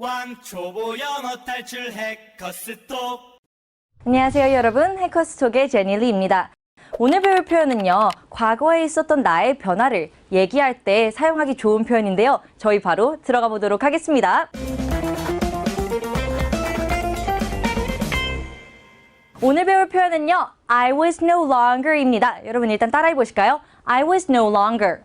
왕초보 영어 탈출 해커스톡. 안녕하세요 여러분, 해커스톡의 제니리입니다. 오늘 배울 표현은요, 과거에 있었던 나의 변화를 얘기할 때 사용하기 좋은 표현인데요. 저희 바로 들어가 보도록 하겠습니다. 오늘 배울 표현은요, I was no longer입니다. 여러분 일단 따라해 보실까요? I was no longer.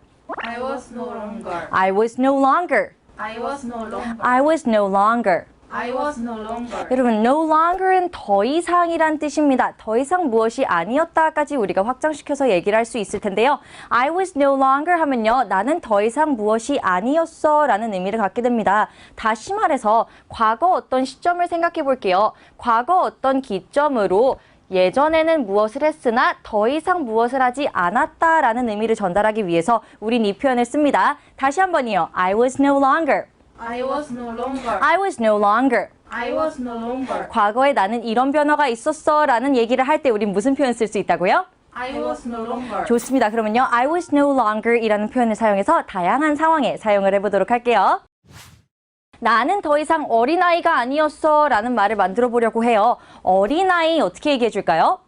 I was no longer. I was no longer. I was no longer. I was no longer. I was no longer. 여러분, no longer은 더 이상이란 뜻입니다. 더 이상 무엇이 아니었다까지 우리가 확장시켜서 얘기를 할 수 있을 텐데요. I was no longer 하면요, 나는 더 이상 무엇이 아니었어 라는 의미를 갖게 됩니다. 다시 말해서 과거 어떤 시점을 생각해 볼게요. 과거 어떤 기점으로 예전에는 무엇을 했으나 더 이상 무엇을 하지 않았다라는 의미를 전달하기 위해서 우린 이 표현을 씁니다. 다시 한번이요. I was no longer. I was no longer. I was no longer. I was no longer. 과거에 나는 이런 변화가 있었어 라는 얘기를 할 때 우린 무슨 표현 쓸 수 있다고요? I was no longer. 좋습니다. 그러면요, I was no longer 이라는 표현을 사용해서 다양한 상황에 사용을 해보도록 할게요. 나는 더 이상 어린아이가 아니었어 라는 말을 만들어 보려고 해요. 어린아이 어떻게 얘기해 줄까요?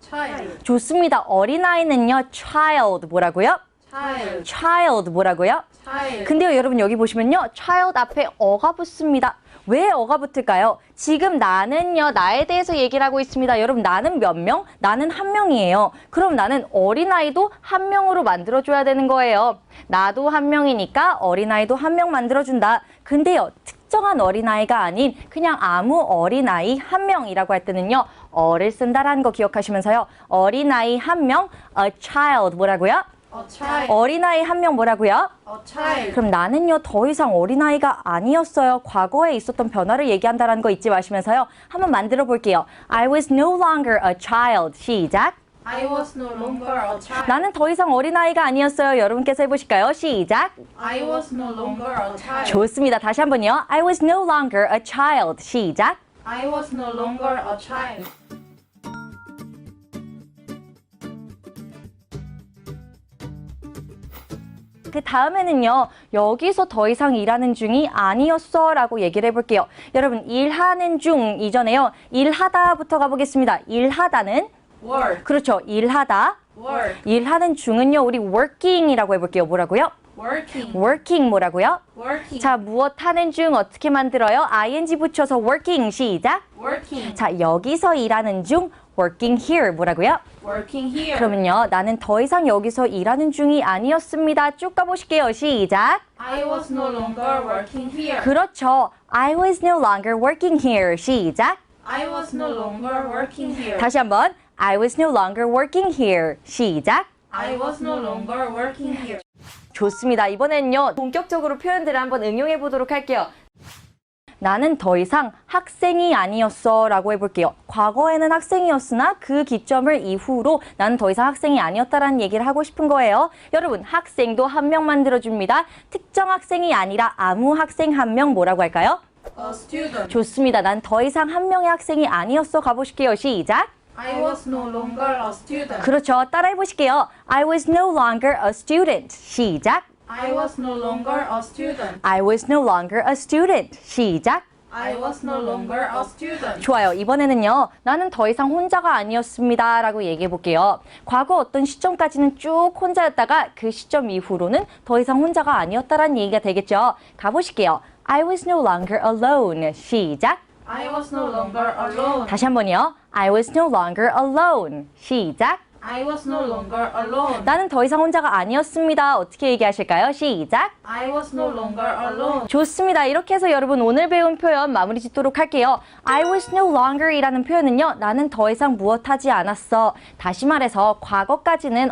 Child. 좋습니다. 어린아이는요, child 뭐라고요? Child. child 뭐라고요? Child. 근데요, 여러분 여기 보시면요, child 앞에 어가 붙습니다. 왜 어가 붙을까요? 지금 나는요, 나에 대해서 얘기를 하고 있습니다. 여러분, 나는 몇 명? 나는 한 명이에요. 그럼 나는 어린아이도 한 명으로 만들어줘야 되는 거예요. 나도 한 명이니까 어린아이도 한 명 만들어준다. 근데요, 특정한 어린아이가 아닌 그냥 아무 어린아이 한 명이라고 할 때는요, 어를 쓴다라는 거 기억하시면서요. 어린아이 한 명, a child 뭐라고요? A child. 어린아이 한 명 뭐라고요? A child. 그럼 나는요, 더 이상 어린아이가 아니었어요. 과거에 있었던 변화를 얘기한다는 거 잊지 마시면서요. 한번 만들어 볼게요. I was no longer a child. 시작. I was no longer a child. 나는 더 이상 어린아이가 아니었어요. 여러분께서 해보실까요? 시작. I was no longer a child. 좋습니다. 다시 한번요. I was no longer a child. 시작. I was no longer a child. 그 다음에는요, 여기서 더 이상 일하는 중이 아니었어 라고 얘기를 해볼게요. 여러분, 일하는 중 이전에요, 일하다부터 가보겠습니다. 일하다는, Work. 그렇죠, 일하다. Work. 일하는 중은요, 우리 working이라고 해볼게요. 뭐라고요? Working. working 뭐라고요? Working. 자, 무엇 하는 중 어떻게 만들어요? ing 붙여서 working. 시작. Working. 자, 여기서 일하는 중 working here 뭐라고요? Working here. 그러면요, 나는 더 이상 여기서 일하는 중이 아니었습니다. 쭉 가보실게요. 시작. I was no longer working here. 그렇죠. I was no longer working here. 시작. I was no longer working here. 다시 한번. I was no longer working here. 시작. I was no longer working here. 좋습니다. 이번엔요, 본격적으로 표현들을 한번 응용해 보도록 할게요. 나는 더 이상 학생이 아니었어 라고 해볼게요. 과거에는 학생이었으나 그 기점을 이후로 나는 더 이상 학생이 아니었다라는 얘기를 하고 싶은 거예요. 여러분, 학생도 한 명 만들어줍니다. 특정 학생이 아니라 아무 학생 한 명 뭐라고 할까요? A student. 좋습니다. 난 더 이상 한 명의 학생이 아니었어 가보실게요. 시작. I was no longer a student. 그렇죠. 따라해 보실게요. I was no longer a student. 시작. I was no longer a student. I was no longer a student. 시작. I was no longer a student. 좋아요. 이번에는요, 나는 더 이상 혼자가 아니었습니다 라고 얘기해 볼게요. 과거 어떤 시점까지는 쭉 혼자였다가 그 시점 이후로는 더 이상 혼자가 아니었다라는 얘기가 되겠죠. 가보실게요. I was no longer alone. 시작. I was no longer alone. 다시 한번요. I was no longer alone. 시작. I was no longer alone. 나는 더 이상 혼자가 아니었습니다. 어떻게 얘기하실까요? 시작. I was no longer alone. 좋습니다. 이렇게 해서 여러분 오늘 배운 표현 마무리 짓도록 할게요. I was no longer 이라는 표현은요, 나는 더 이상 무엇하지 않았어. 다시 말해서 과거까지는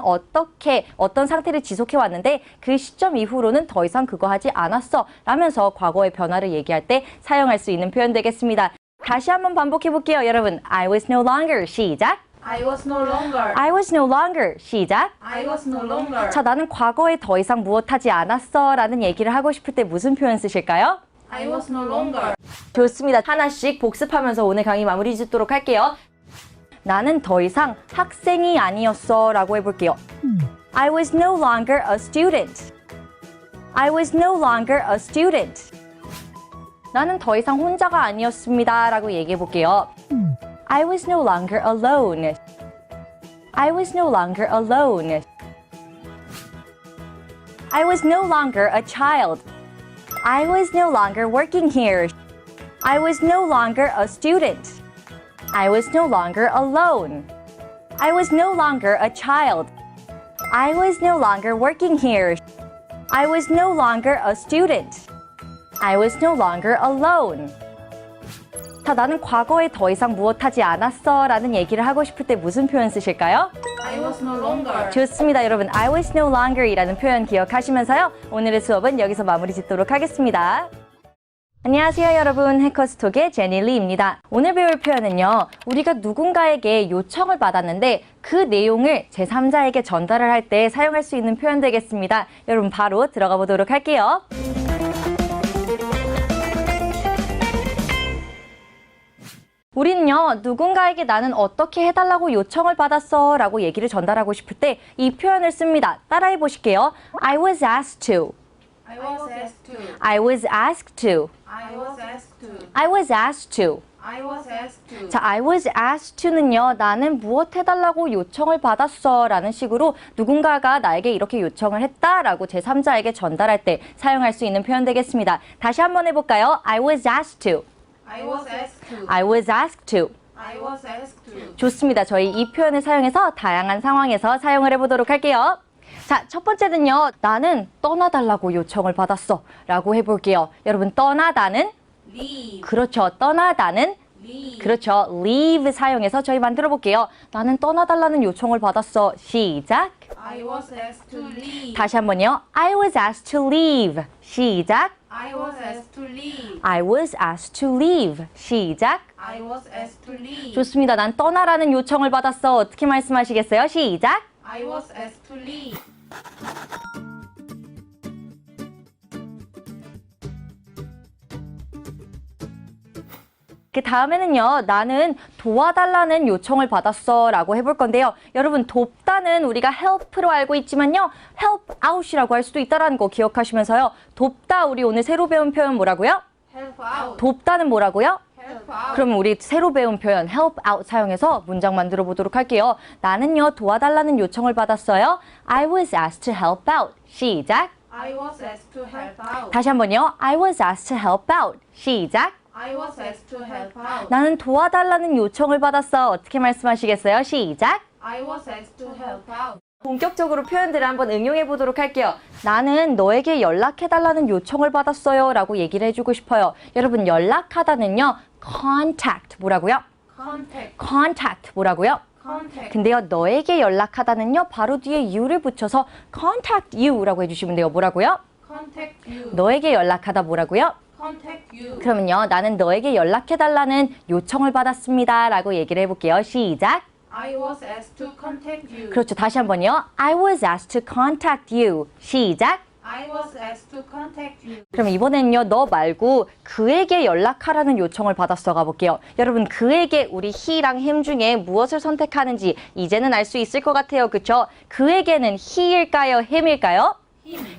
어떤 상태를 지속해 왔는데 그 시점 이후로는 더 이상 그거 하지 않았어 라면서 과거의 변화를 얘기할 때 사용할 수 있는 표현 되겠습니다. 다시 한번 반복해 볼게요. 여러분, I was no longer. 시작. I was no longer. I was no longer. 시작. I was no longer. 자, 나는 과거에 더 이상 무엇하지 않았어 라는 얘기를 하고 싶을 때 무슨 표현 쓰실까요? I was no longer. 좋습니다. 하나씩 복습하면서 오늘 강의 마무리 짓도록 할게요. 나는 더 이상 학생이 아니었어 라고 해볼게요. I was no longer a student. I was no longer a student. 나는 더 이상 혼자가 아니었습니다. 라고 얘기해 볼게요. I was no longer alone. I was no longer alone. I was no longer a child. I was no longer working here. I was no longer a student. I was no longer alone. I was no longer a child. I was no longer working here. I was no longer a student. I was no longer alone. 자, 나는 과거에 더 이상 무엇하지 않았어 라는 얘기를 하고 싶을 때 무슨 표현 쓰실까요? I was no longer. 좋습니다. 여러분, I was no longer 이라는 표현 기억하시면서요. 오늘의 수업은 여기서 마무리 짓도록 하겠습니다. 안녕하세요, 여러분. 해커스톡의 제니리입니다. 오늘 배울 표현은요, 우리가 누군가에게 요청을 받았는데 그 내용을 제3자에게 전달을 할 때 사용할 수 있는 표현 되겠습니다. 여러분, 바로 들어가 보도록 할게요. 우리는요, 누군가에게 나는 어떻게 해달라고 요청을 받았어 라고 얘기를 전달하고 싶을 때 이 표현을 씁니다. 따라해 보실게요. I was asked to. I was asked to. I was asked to. I was asked to. I was asked to. I was asked to. 자, I was asked to는요, 나는 무엇 해달라고 요청을 받았어 라는 식으로 누군가가 나에게 이렇게 요청을 했다 라고 제3자에게 전달할 때 사용할 수 있는 표현 되겠습니다. 다시 한번 해볼까요? I was asked to. I was asked to. I was asked to. I was asked to. 좋습니다. 저희 이 표현을 사용해서 다양한 상황에서 사용을 해보도록 할게요. 자, 첫 번째는요, 나는 떠나달라고 요청을 받았어 라고 해볼게요. 여러분, 떠나다는? Leave. 그렇죠. 떠나다는? Leave. 그렇죠. leave 사용해서 저희 만들어 볼게요. 나는 떠나달라는 요청을 받았어. 시작. I was asked to leave. 다시 한번요. I was asked to leave. 시작. I was asked to leave. I was asked to leave. 시작. I was asked to leave. 좋습니다. 난 떠나라는 요청을 받았어. 어떻게 말씀하시겠어요? 시작. I was asked to leave. 그 다음에는요, 나는 도와달라는 요청을 받았어 라고 해볼 건데요. 여러분, 돕다는 우리가 help로 알고 있지만요, help out이라고 할 수도 있다는 거 기억하시면서요. 돕다, 우리 오늘 새로 배운 표현 뭐라고요? Help out. 돕다는 뭐라고요? Help out. 그럼 우리 새로 배운 표현 help out 사용해서 문장 만들어 보도록 할게요. 나는요, 도와달라는 요청을 받았어요. I was asked to help out. 시작. I was asked to help out. 다시 한번요. I was asked to help out. 시작. I was asked to help out. 나는 도와달라는 요청을 받았어. 어떻게 말씀하시겠어요? 시작. I was asked to help out. 본격적으로 표현들을 한번 응용해 보도록 할게요. 나는 너에게 연락해달라는 요청을 받았어요 라고 얘기를 해주고 싶어요. 여러분, 연락하다는요, contact 뭐라고요? Contact. contact 뭐라고요? Contact. 근데요, 너에게 연락하다는요, 바로 뒤에 you를 붙여서 contact you라고 해주시면 돼요. 뭐라고요? Contact you. 너에게 연락하다 뭐라고요? Contact you. 그러면요, 나는 너에게 연락해달라는 요청을 받았습니다 라고 얘기를 해볼게요. 시작. I was asked to contact you. 그렇죠. 다시 한번요. I was asked to contact you. 시작. I was asked to contact you. 그럼 이번에는요, 너 말고 그에게 연락하라는 요청을 받았어 가볼게요. 여러분, 그에게 우리 he랑 him 중에 무엇을 선택하는지 이제는 알 수 있을 것 같아요. 그쵸? 그에게는 he일까요? him일까요?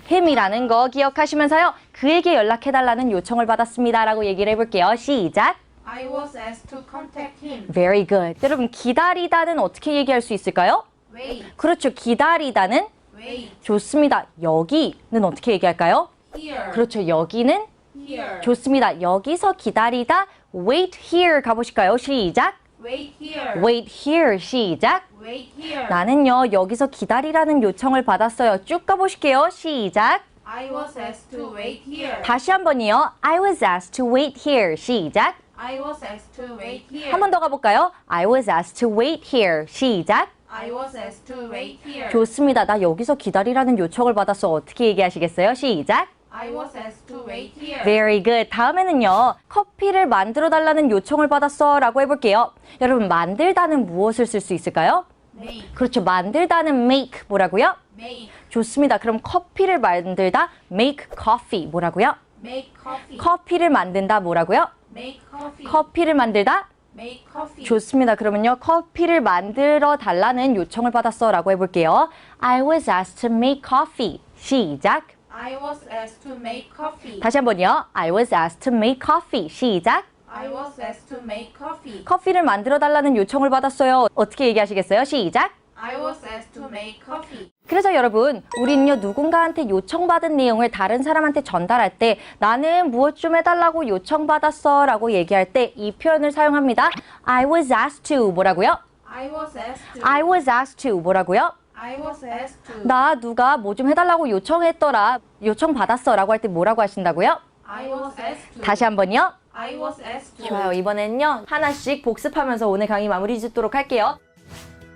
him이라는 거 기억하시면서요. 그에게 연락해달라는 요청을 받았습니다 라고 얘기를 해볼게요. 시작. I was asked to contact him. Very good. 여러분, 기다리다는 어떻게 얘기할 수 있을까요? Wait. 그렇죠. 기다리다는 Wait. 좋습니다. 여기는 어떻게 얘기할까요? Here. 그렇죠. 여기는 Here. 좋습니다. 여기서 기다리다 wait here 가보실까요? 시작. Wait here. wait here 시작. Wait here. 나는요, 여기서 기다리라는 요청을 받았어요. 쭉 가보실게요. 시작. I was asked to wait here. 다시 한 번이요. I was asked to wait here. 시작. I was asked to wait here. 한 번 더 가볼까요? I was asked to wait here. 시작. I was asked to wait here. 좋습니다. 나 여기서 기다리라는 요청을 받았어. 어떻게 얘기하시겠어요? 시작. I was asked to wait here. Very good. 다음에는요, 커피를 만들어 달라는 요청을 받았어 라고 해볼게요. 여러분, 만들다는 무엇을 쓸 수 있을까요? Make. 그렇죠. 만들다는 make 뭐라고요? Make. 좋습니다. 그럼 커피를 만들다 make coffee 뭐라고요? Make coffee. 커피를 만든다 뭐라고요? Make coffee. 커피를 만들다? Make coffee. 좋습니다. 그러면요, 커피를 만들어 달라는 요청을 받았어 라고 해볼게요. I was asked to make coffee. 시작. I was asked to make coffee. 다시 한번요. I was asked to make coffee. 시작. I was asked to make coffee. 커피를 만들어 달라는 요청을 받았어요. 어떻게 얘기하시겠어요? 시작. I was asked to make coffee. 그래서 여러분, 우리는요, 누군가한테 요청받은 내용을 다른 사람한테 전달할 때 나는 무엇 좀 해달라고 요청받았어 라고 얘기할 때 이 표현을 사용합니다. I was asked to 뭐라고요? I was asked to. I was asked to 뭐라고요? I was asked to. 나 누가 뭐 좀 해달라고 요청했더라, 요청받았어 라고 할 때 뭐라고 하신다고요? I was asked to. 다시 한번요. I was asked to. 좋아요. 이번엔요, 하나씩 복습하면서 오늘 강의 마무리 짓도록 할게요.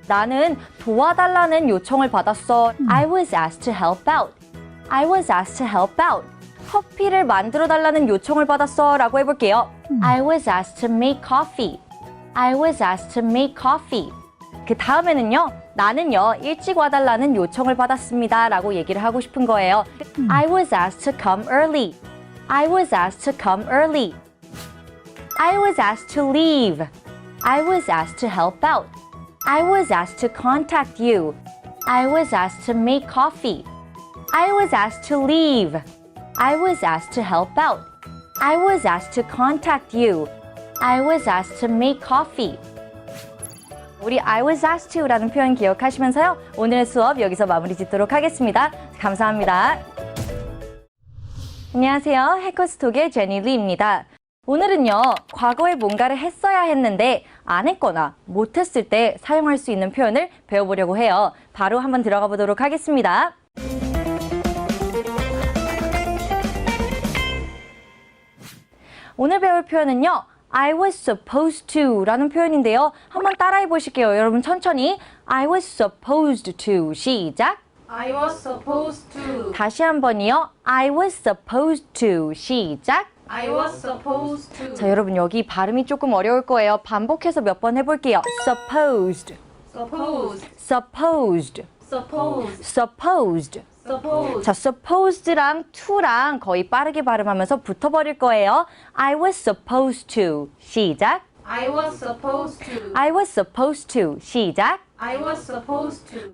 나는 도와달라는 요청을 받았어. I was asked to help out. I was asked to help out. 커피를 만들어 달라는 요청을 받았어 라고 해볼게요. I was asked to make coffee. I was asked to make coffee. 그 다음에는요, 나는요, 일찍 와달라는 요청을 받았습니다 라고 얘기를 하고 싶은 거예요. I was asked to come early. I was asked to come early. I was asked to leave. I was asked to help out. I was asked to contact you. I was asked to make coffee. I was asked to leave. I was asked to help out. I was asked to contact you. I was asked to make coffee. 우리 I was asked to라는 표현 기억하시면서요. 오늘의 수업 여기서 마무리 짓도록 하겠습니다. 감사합니다. 안녕하세요. 해커스톡의 제니리입니다. 오늘은요, 과거에 뭔가를 했어야 했는데 안 했거나 못했을 때 사용할 수 있는 표현을 배워보려고 해요. 바로 한번 들어가 보도록 하겠습니다. 오늘 배울 표현은요, I was supposed to 라는 표현인데요. 한번 따라해 보실게요. 여러분 천천히. I was supposed to. 시작. I was supposed to. 다시 한번이요. I was supposed to. 시작. I was supposed to. 자, 여러분 여기 발음이 조금 어려울 거예요. 반복해서 몇 번 해볼게요. supposed, Supposed. supposed, Supposed. supposed. Supposed. 자, supposed랑 to랑 거의 빠르게 발음하면서 붙어버릴 거예요. I was supposed to. 시작. I was supposed to. I was supposed to. 시작. I was supposed to.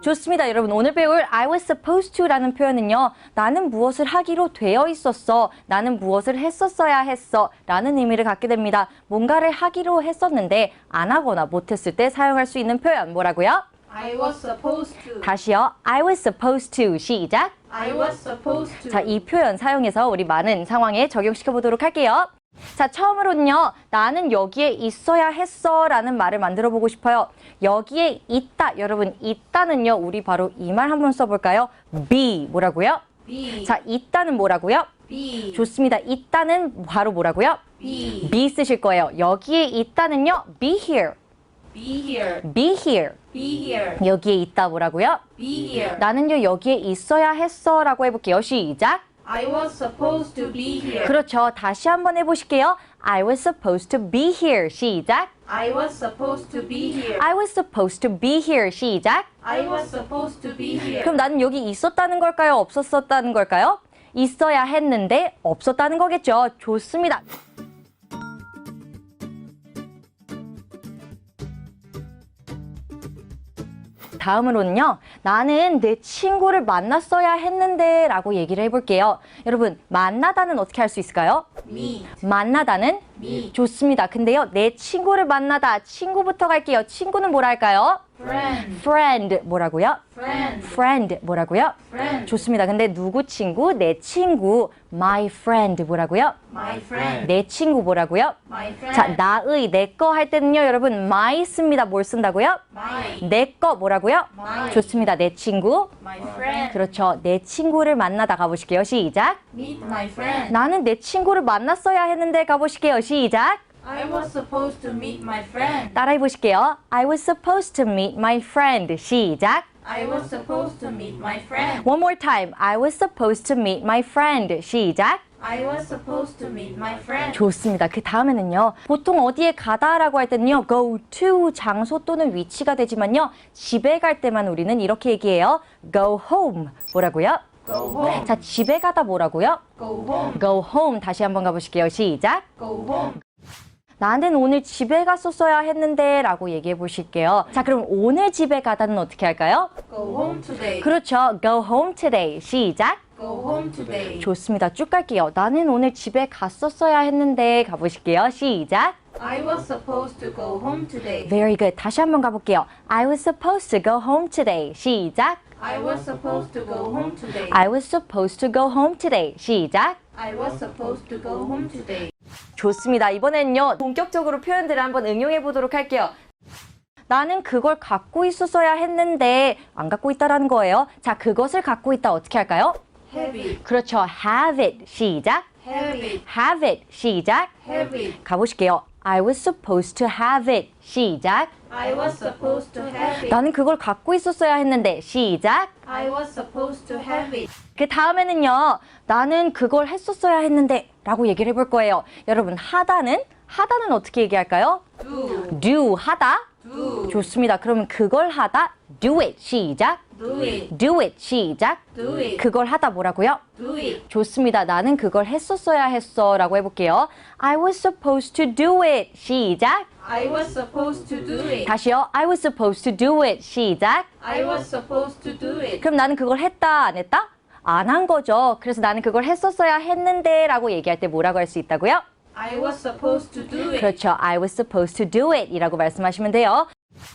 좋습니다. 여러분 오늘 배울 I was supposed to라는 표현은요. 나는 무엇을 하기로 되어 있었어. 나는 무엇을 했었어야 했어. 라는 의미를 갖게 됩니다. 뭔가를 하기로 했었는데 안 하거나 못했을 때 사용할 수 있는 표현 뭐라고요? I was supposed to. 다시요. I was supposed to. 시작. I was supposed to. 자, 이 표현 사용해서 우리 많은 상황에 적용시켜 보도록 할게요. 자, 처음으로는요. 나는 여기에 있어야 했어 라는 말을 만들어 보고 싶어요. 여기에 있다. 여러분, 있다는요. 우리 바로 이 말 한번 써볼까요? be. 뭐라고요? be. 자, 있다는 뭐라고요? be. 좋습니다. 있다는 바로 뭐라고요? be. be 쓰실 거예요. 여기에 있다는요. be here. be here. be here. be here. 여기에 있다 뭐라고요? be here. 나는요. 여기에 있어야 했어 라고 해볼게요. 시작. I was supposed to be here. 그렇죠. 다시 한번 해보실게요. I was supposed to be here. 시작. I was supposed to be here. I was supposed to be here. 시작. I was supposed to be here. 그럼 나는 여기 있었다는 걸까요? 없었었다는 걸까요? 있어야 했는데 없었다는 거겠죠. 좋습니다. 다음으로는요. 나는 내 친구를 만났어야 했는데 라고 얘기를 해볼게요. 여러분 만나다는 어떻게 할 수 있을까요? meet. 만나다는 meet. 좋습니다. 근데요. 내 친구를 만나다 친구부터 갈게요. 친구는 뭐라 할까요? friend. friend 뭐라고요? friend. friend 뭐라고요? friend. 좋습니다. 근데 누구 친구? 내 친구. my friend 뭐라고요? my friend. 내 친구 뭐라고요? my friend. 자, 나의 내 거 할 때는요. 여러분 my 씁니다. 뭘 쓴다고요? my. 내 거 뭐라고요? my. 좋습니다. 내 친구. my friend. 그렇죠. 내 친구를 만나다 가보실게요. 시작. meet my friend. 나는 내 친구를 만났어야 했는데 가보실게요. 시작. I was supposed to meet my friend. 따라해 보실게요. I was supposed to meet my friend. 시작. I was supposed to meet my friend. One more time. I was supposed to meet my friend. 시작. I was supposed to meet my friend. 좋습니다. 그 다음에는요. 보통 어디에 가다라고 할 때는요. go to 장소 또는 위치가 되지만요. 집에 갈 때만 우리는 이렇게 얘기해요. go home. 뭐라고요? Go home. 자, 집에 가다 뭐라고요? Go home. go home. 다시 한번 가보실게요. 시작. Go home. 나는 오늘 집에 갔었어야 했는데 라고 얘기해 보실게요. 자, 그럼 오늘 집에 가다는 어떻게 할까요? Go home today. 그렇죠. go home today. 시작. go home today. 좋습니다. 쭉 갈게요. 나는 오늘 집에 갔었어야 했는데 가보실게요. 시작. I was supposed to go home today. Very good. 다시 한번 가볼게요. I was supposed to go home today. 시작. I was supposed to go home today. I was supposed to go home today. 시작. I was supposed to go home today. 좋습니다. 이번에는요. 본격적으로 표현들을 한번 응용해 보도록 할게요. 나는 그걸 갖고 있었어야 했는데 안 갖고 있다라는 거예요. 자, 그것을 갖고 있다 어떻게 할까요? Have it. 그렇죠. have it. 시작. Have it. have it. 시작. Have it. 가보실게요. I was supposed to have it. 시작. I was supposed to have it. 나는 그걸 갖고 있었어야 했는데 시작. I was supposed to have it. 그 다음에는요. 나는 그걸 했었어야 했는데 라고 얘기를 해볼 거예요. 여러분 하다는 어떻게 얘기할까요? Do. do 하다. Do. 좋습니다. 그러면 그걸 하다 do it. 시작. Do it. do it. 시작. Do it. 그걸 하다 뭐라고요? Do it. 좋습니다. 나는 그걸 했었어야 했어 라고 해볼게요. I was supposed to do it. 시작. I was supposed to do it. 다시요. I was supposed to do it. 시작. I was supposed to do it. 그럼 나는 그걸 했다, 안 했다? 안 한 거죠. 그래서 나는 그걸 했었어야 했는데 라고 얘기할 때 뭐라고 할 수 있다고요? I was supposed to do it. 그렇죠. I was supposed to do it 이라고 말씀하시면 돼요.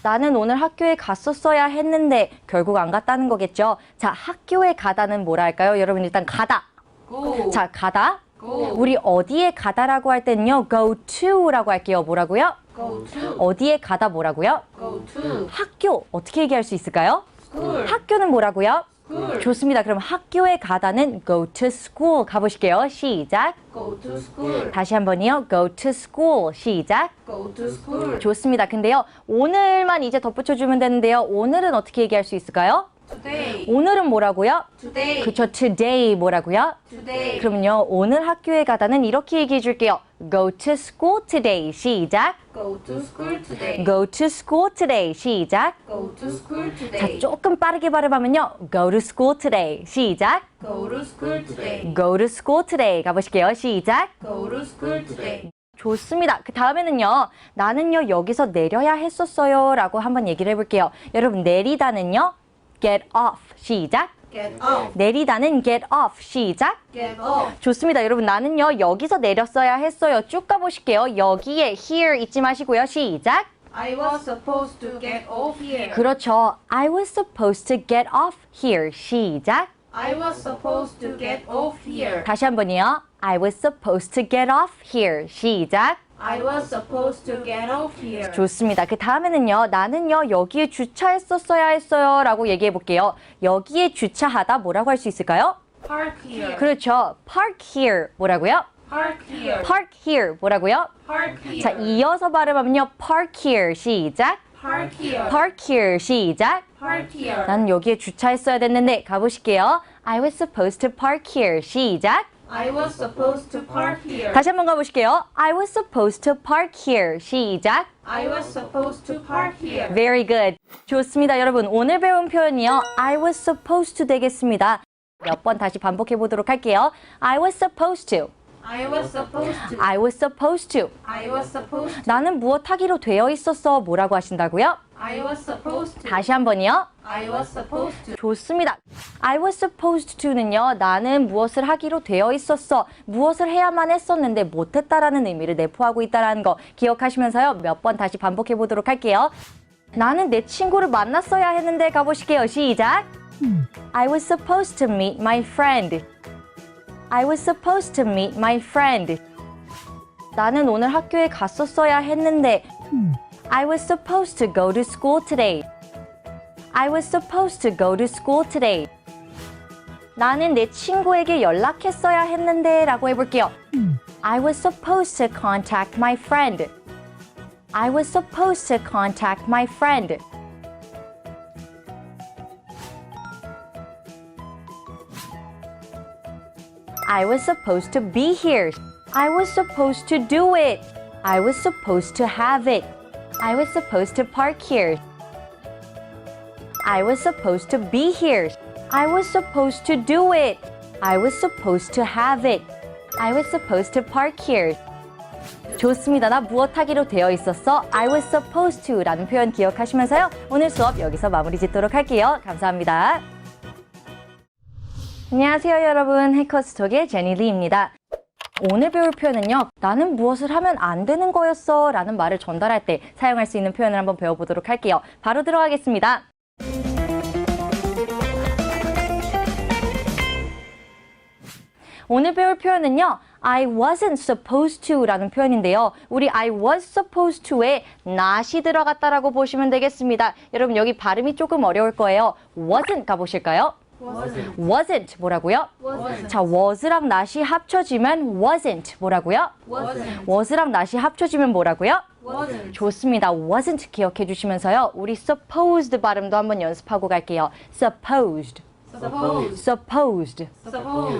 나는 오늘 학교에 갔었어야 했는데 결국 안 갔다는 거겠죠. 자, 학교에 가다는 뭐라 할까요? 여러분 일단 가다. Go. 자, 가다. Go. 우리 어디에 가다라고 할 때는요. go to라고 할게요. 뭐라고요? Go to. 어디에 가다 뭐라고요? Go to. 학교. 어떻게 얘기할 수 있을까요? School. 학교는 뭐라고요? School. 좋습니다. 그럼 학교에 가다는 go to school 가보실게요. 시작. Go to school. 다시 한 번이요. go to school. 시작. Go to school. 좋습니다. 근데요. 오늘만 이제 덧붙여주면 되는데요. 오늘은 어떻게 얘기할 수 있을까요? Today. 오늘은 뭐라고요? Today. 그쵸. today 뭐라고요? Today. 그럼요. 오늘 학교에 가다는 이렇게 얘기해 줄게요. go to school today. 시작. Go to school today. go to school today. 시작. Go to school 자, today. 조금 빠르게 발음하면요. go to school today. 시작. Go to school today. go to school today. 가보실게요. 시작. Go to school today. 좋습니다. 그 다음에는요. 나는요. 여기서 내려야 했었어요. 라고 한번 얘기를 해볼게요. 여러분 내리다는요. get off. 시작. Get up. 내리다는 get off. 시작. Get up. 좋습니다. 여러분 나는요. 여기서 내렸어야 했어요. 쭉 가보실게요. 여기에 here 잊지 마시고요. 시작. I was supposed to get off here. 그렇죠. I was supposed to get off here. 시작. I was supposed to get off here. 다시 한 번이요. I was supposed to get off here. 시작. I was supposed to get off here. 좋습니다. 그 다음에는요. 나는요. 여기에 주차했었어야 했어요. 라고 얘기해 볼게요. 여기에 주차하다 뭐라고 할 수 있을까요? Park here. 그렇죠. park here 뭐라고요? Park here. park here 뭐라고요? Park here. 자, 이어서 발음하면요. park here 시작. Park here. park here 시작. Park here. 난 여기에 주차했어야 됐는데 가보실게요. I was supposed to park here 시작. I was supposed to park here. 다시 한번 가보실게요. I was supposed to park here 시작. I was supposed to park here. Very good. 좋습니다. 여러분 오늘 배운 표현이요. I was supposed to 되겠습니다. 몇 번 다시 반복해 보도록 할게요. I was supposed to. I was supposed to. I was supposed to. I was supposed to. 나는 무엇 하기로 되어 있었어. 뭐라고 하신다고요? I was supposed to. 다시 한 번이요. I was supposed to. 좋습니다. I was supposed to는요. 나는 무엇을 하기로 되어 있었어. 무엇을 해야만 했었는데 못했다라는 의미를 내포하고 있다는 거 기억하시면서요. 몇 번 다시 반복해 보도록 할게요. 나는 내 친구를 만났어야 했는데 가보실게요. 시작. I was supposed to meet my friend. I was supposed to meet my friend. 나는 오늘 학교에 갔었어야 했는데 I was supposed to go to school today. I was supposed to go to school today. 나는 내 친구에게 연락했어야 했는데 라고 해볼게요. I was supposed to contact my friend. I was supposed to contact my friend. I was supposed to be here. I was supposed to do it. I was supposed to have it. I was supposed to park here. I was supposed to be here. I was supposed to do it. I was supposed to have it. I was supposed to park here. 좋습니다. 나 무엇 하기로 되어 있었어? I was supposed to 라는 표현 기억하시면서요. 오늘 수업 여기서 마무리 짓도록 할게요. 감사합니다. 안녕하세요 여러분, 해커스톡의 제니리입니다. 오늘 배울 표현은요, 나는 무엇을 하면 안 되는 거였어 라는 말을 전달할 때 사용할 수 있는 표현을 한번 배워보도록 할게요. 바로 들어가겠습니다. 오늘 배울 표현은요, I wasn't supposed to 라는 표현인데요. 우리 I was supposed to에 not이 들어갔다라고 보시면 되겠습니다. 여러분 여기 발음이 조금 어려울 거예요. wasn't 가보실까요? wasn't 뭐라고요? 자, was랑 not이 합쳐지면 wasn't 뭐라고요? was랑 not이 합쳐지면 뭐라고요? 좋습니다. wasn't 기억해 주시면서요. 우리 supposed 발음도 한번 연습하고 갈게요. supposed.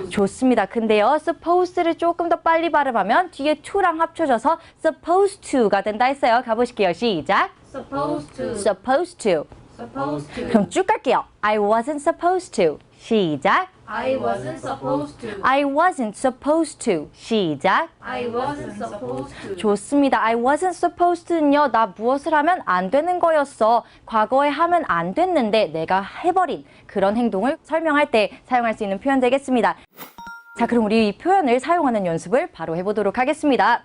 좋습니다. 근데요, supposed를 조금 더 빨리 발음하면 뒤에 to랑 합쳐져서 supposed to가 된다 했어요. 가보실게요. 시작. supposed to. 그럼 쭉 갈게요. I wasn't supposed to. 시작. I wasn't supposed to. I wasn't supposed to. 시작. I wasn't supposed to. 좋습니다. I wasn't supposed to는요, 나 무엇을 하면 안 되는 거였어. 과거에 하면 안 됐는데 내가 해버린 그런 행동을 설명할 때 사용할 수 있는 표현 되겠습니다. 자, 그럼 우리 이 표현을 사용하는 연습을 바로 해보도록 하겠습니다.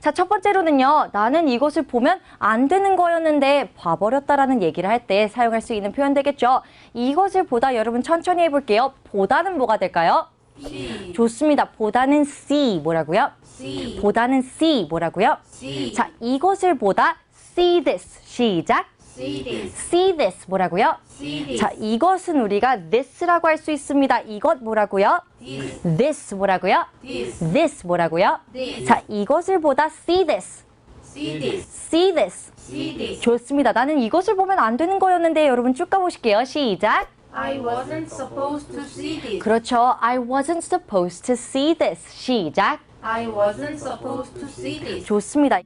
자, 첫 번째로는요, 나는 이것을 보면 안 되는 거였는데 봐버렸다라는 얘기를 할 때 사용할 수 있는 표현 되겠죠. 이것을 보다 여러분 천천히 해볼게요. 보다는 뭐가 될까요? See. 좋습니다. 보다는 see 뭐라고요? See. 보다는 see 뭐라고요? See. 자, 이것을 보다 see this. 시작. See this. see this 뭐라고요? See this. 자, 이것은 우리가 this라고 할 수 있습니다. 이것 뭐라고요? This. this 뭐라고요? This. this 뭐라고요? This. 자, 이것을 보다 see this. See this. see this. See this. 좋습니다. 나는 이것을 보면 안 되는 거였는데 여러분 쭉 가보실게요. 시작. I wasn't supposed to see this. 그렇죠. I wasn't supposed to see this. 시작. I wasn't supposed to see this. 좋습니다.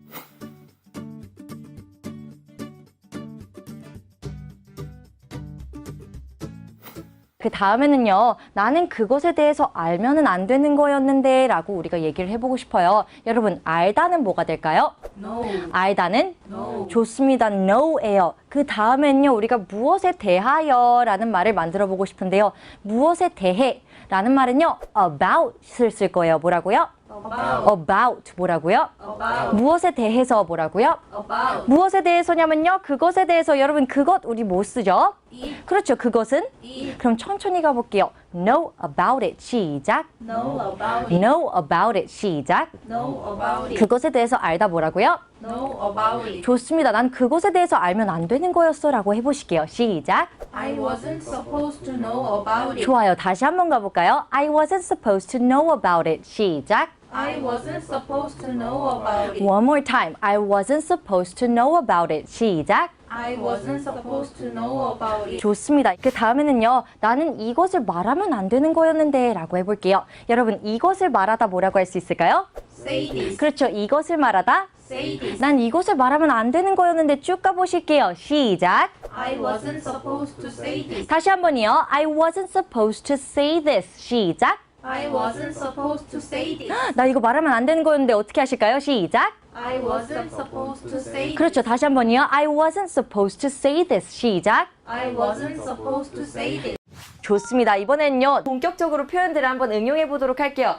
그 다음에는요, 나는 그것에 대해서 알면은 안 되는 거였는데 라고 우리가 얘기를 해보고 싶어요. 여러분, 알다는 뭐가 될까요? No. 알다는? No. 좋습니다. know예요. 그 다음엔요, 우리가 무엇에 대하여 라는 말을 만들어 보고 싶은데요. 무엇에 대해 라는 말은요, about을 쓸 거예요. 뭐라고요? about 뭐라고요? About. 무엇에 대해서 뭐라고요? About. 무엇에 대해서냐면요, 그것에 대해서 여러분 그것 우리 뭐 쓰죠? It. 그렇죠. 그것은? It. 그럼 천천히 가볼게요. know about it. 시작. Know about it. know about it. 시작. Know about it. 그것에 대해서 알다 뭐라고요? Know about it. 좋습니다. 난 그것에 대해서 알면 안 되는 거였어 라고 해보실게요. 시작. I wasn't supposed to know about it. 좋아요. 다시 한번 가볼까요? I wasn't supposed to know about it. 시작. I wasn't supposed to know about it. One more time. I wasn't supposed to know about it. 시작. I wasn't supposed to know about it. 좋습니다. 그 다음에는요, 나는 이것을 말하면 안 되는 거였는데 라고 해볼게요. 여러분, 이것을 말하다 뭐라고 할 수 있을까요? Say this. 그렇죠. 이것을 말하다. Say this. 난 이것을 말하면 안 되는 거였는데 쭉 가보실게요. 시작. I wasn't supposed to say this. 다시 한 번이요. I wasn't supposed to say this. 시작. I wasn't supposed to say this. 나 이거 말하면 안 되는 거였는데 어떻게 하실까요? 시작. I wasn't supposed to say this. 그렇죠. 다시 한 번이요. I wasn't supposed to say this. 시작. I wasn't supposed to say this. 좋습니다. 이번엔요, 본격적으로 표현들을 한번 응용해 보도록 할게요.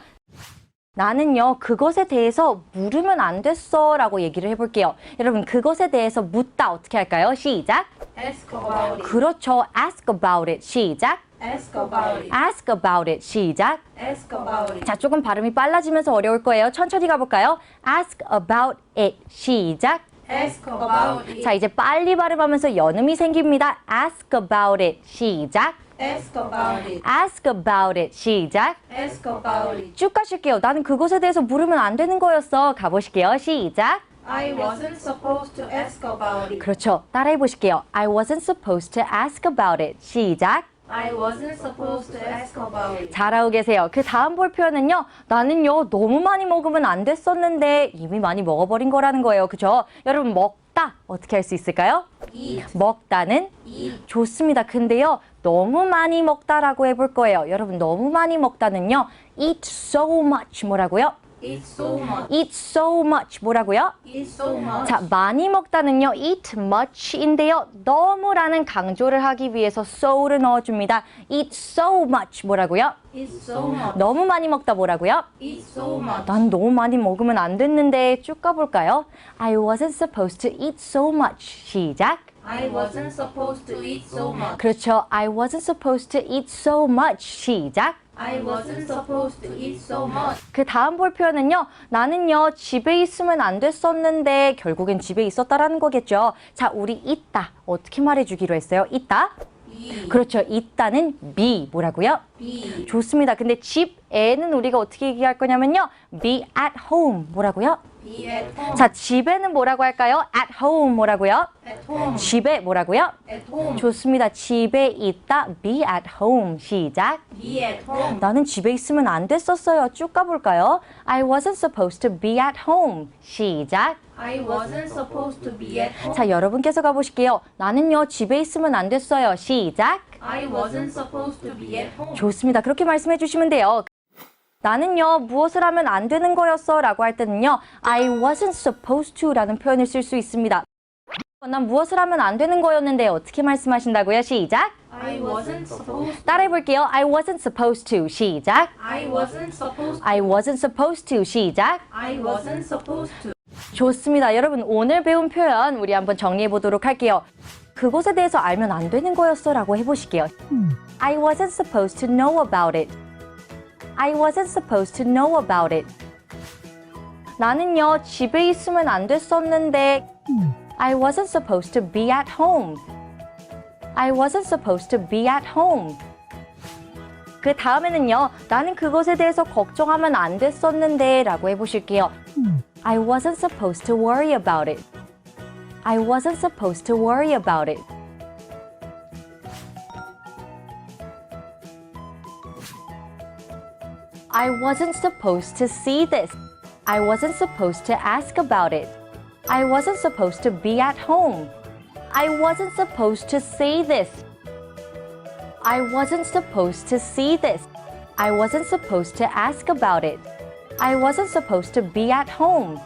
나는요, 그것에 대해서 물으면 안 됐어 라고 얘기를 해볼게요. 여러분, 그것에 대해서 묻다 어떻게 할까요? 시작. Ask about it. 그렇죠. ask about it. 시작. Ask about it. ask about it. 시작. Ask about it. 자, 조금 발음이 빨라지면서 어려울 거예요. 천천히 가볼까요? ask about it. 시작. Ask about it. 자, 이제 빨리 발음하면서 연음이 생깁니다. ask about it. 시작. Ask about it. ask about it. 시작. Ask about it. 쭉 가실게요. 나는 그것에 대해서 물으면 안 되는 거였어. 가보실게요. 시작. I wasn't supposed to ask about it. 그렇죠. 따라해 보실게요. I wasn't supposed to ask about it. 시작. I wasn't supposed to ask about it. 잘하고 계세요. 그 다음 볼 표현은요. 나는요, 너무 많이 먹으면 안 됐었는데 이미 많이 먹어버린 거라는 거예요. 그죠? 여러분, 먹다 어떻게 할 수 있을까요? Eat. 먹다는? Eat. 좋습니다. 근데요, 너무 많이 먹다라고 해볼 거예요. 여러분, 너무 많이 먹다는요. eat so much 뭐라고요? Eat so much. eat so much. 뭐라고요? Eat so much. 자, 많이 먹다는요, eat much인데요. 너무라는 강조를 하기 위해서 so를 넣어줍니다. eat so much. 뭐라고요? Eat so much. 너무 많이 먹다 뭐라고요? Eat so much. 난 너무 많이 먹으면 안 됐는데 쭉 가볼까요? I wasn't supposed to eat so much. 시작. I wasn't supposed to eat so much. 그렇죠. I wasn't supposed to eat so much. 시작. I wasn't supposed to eat so much. 그 다음 볼 표현은요. 나는요. 집에 있으면 안 됐었는데 결국엔 집에 있었다라는 거겠죠. 자, 우리 있다. 어떻게 말해주기로 했어요? 있다? Be. 그렇죠. 있다는 be. 뭐라고요? Be. 좋습니다. 근데 집에는 우리가 어떻게 얘기할 거냐면요. be at home. 뭐라고요? Be at home. 자, 집에는 뭐라고 할까요? at home. 뭐라고요? At home. 집에 뭐라고요? At home. 좋습니다. 집에 있다. be at home. 시작. Be at home. 나는 집에 있으면 안 됐었어요. 쭉 가볼까요? I wasn't supposed to be at home. 시작. I wasn't supposed to be at home. 자, 여러분께서 가보실게요. 나는요, 집에 있으면 안 됐어요. 시작. I wasn't supposed to be at home. 좋습니다. 그렇게 말씀해 주시면 돼요. 나는요, 무엇을 하면 안 되는 거였어 라고 할 때는요, I wasn't supposed to 라는 표현을 쓸 수 있습니다. 난 무엇을 하면 안 되는 거였는데 어떻게 말씀하신다고요? 시작. I wasn't supposed. 따라해 볼게요. I wasn't supposed to. 시작. I wasn't supposed. I wasn't supposed to. 시작. I wasn't supposed to. 좋습니다. 여러분, 오늘 배운 표현 우리 한번 정리해 보도록 할게요. 그것에 대해서 알면 안 되는 거였어 라고 해보실게요. I wasn't supposed to know about it. I wasn't supposed to know about it. 나는요, 집에 있으면 안 됐었는데 I wasn't supposed to be at home. I wasn't supposed to be at home. 그 다음에는요, 나는 그것에 대해서 걱정하면 안 됐었는데 라고 해보실게요. I wasn't supposed to worry about it. I wasn't supposed to worry about it. I wasn't supposed to see this. I wasn't supposed to ask about it. I wasn't supposed to be at home. I wasn't supposed to say this. I wasn't supposed to see this. I wasn't supposed to ask about it. I wasn't supposed to be at home.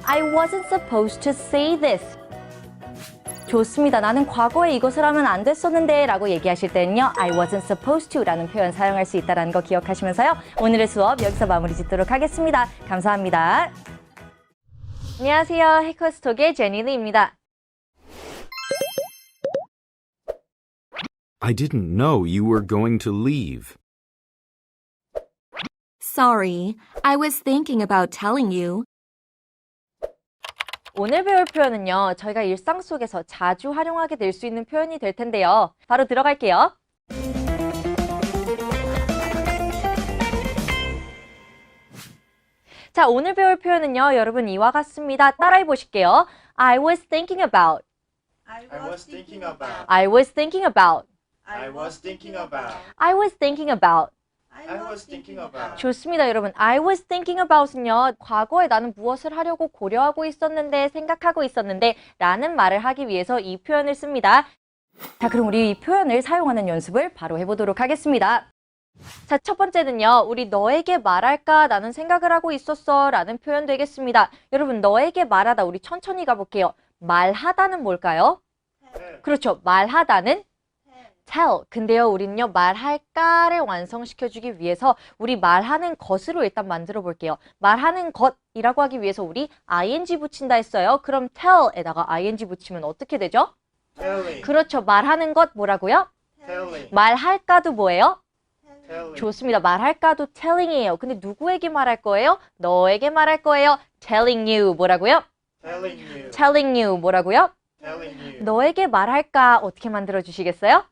I wasn't supposed to say this. 좋습니다. 나는 과거에 이것을 하면 안 됐었는데 라고 얘기하실 때는요. I wasn't supposed to 라는 표현 사용할 수 있다는 거 기억하시면서요. 오늘의 수업 여기서 마무리 짓도록 하겠습니다. 감사합니다. 안녕하세요. 해커스톡의 제니리입니다. I didn't know you were going to leave. Sorry, I was thinking about telling you. 오늘 배울 표현은요. 저희가 일상 속에서 자주 활용하게 될 수 있는 표현이 될 텐데요. 바로 들어갈게요. 자, 오늘 배울 표현은요. 여러분 이와 같습니다. 따라해 보실게요. I was thinking about. I was thinking about. I was thinking about. I was thinking about. I was thinking about. I was thinking about. 좋습니다, 여러분. I was thinking about은요. 과거에 나는 무엇을 하려고 고려하고 있었는데, 생각하고 있었는데 라는 말을 하기 위해서 이 표현을 씁니다. 자, 그럼 우리 이 표현을 사용하는 연습을 바로 해보도록 하겠습니다. 자, 첫 번째는요. 우리 너에게 말할까 나는 생각을 하고 있었어 라는 표현 되겠습니다. 여러분, 너에게 말하다 우리 천천히 가볼게요. 말하다는 뭘까요? 그렇죠. 말하다는 tell. 근데요, 우리는요, 말할까를 완성시켜주기 위해서 우리 말하는 것으로 일단 만들어 볼게요. 말하는 것이라고 하기 위해서 우리 ing 붙인다 했어요. 그럼 tell에다가 ing 붙이면 어떻게 되죠? Telling. 그렇죠. 말하는 것 뭐라고요? Telling. 말할까도 뭐예요? Telling. 좋습니다. 말할까도 telling이에요. 근데 누구에게 말할 거예요? 너에게 말할 거예요. telling you 뭐라고요? Telling you. telling you 뭐라고요? Telling you. 너에게 말할까 어떻게 만들어 주시겠어요?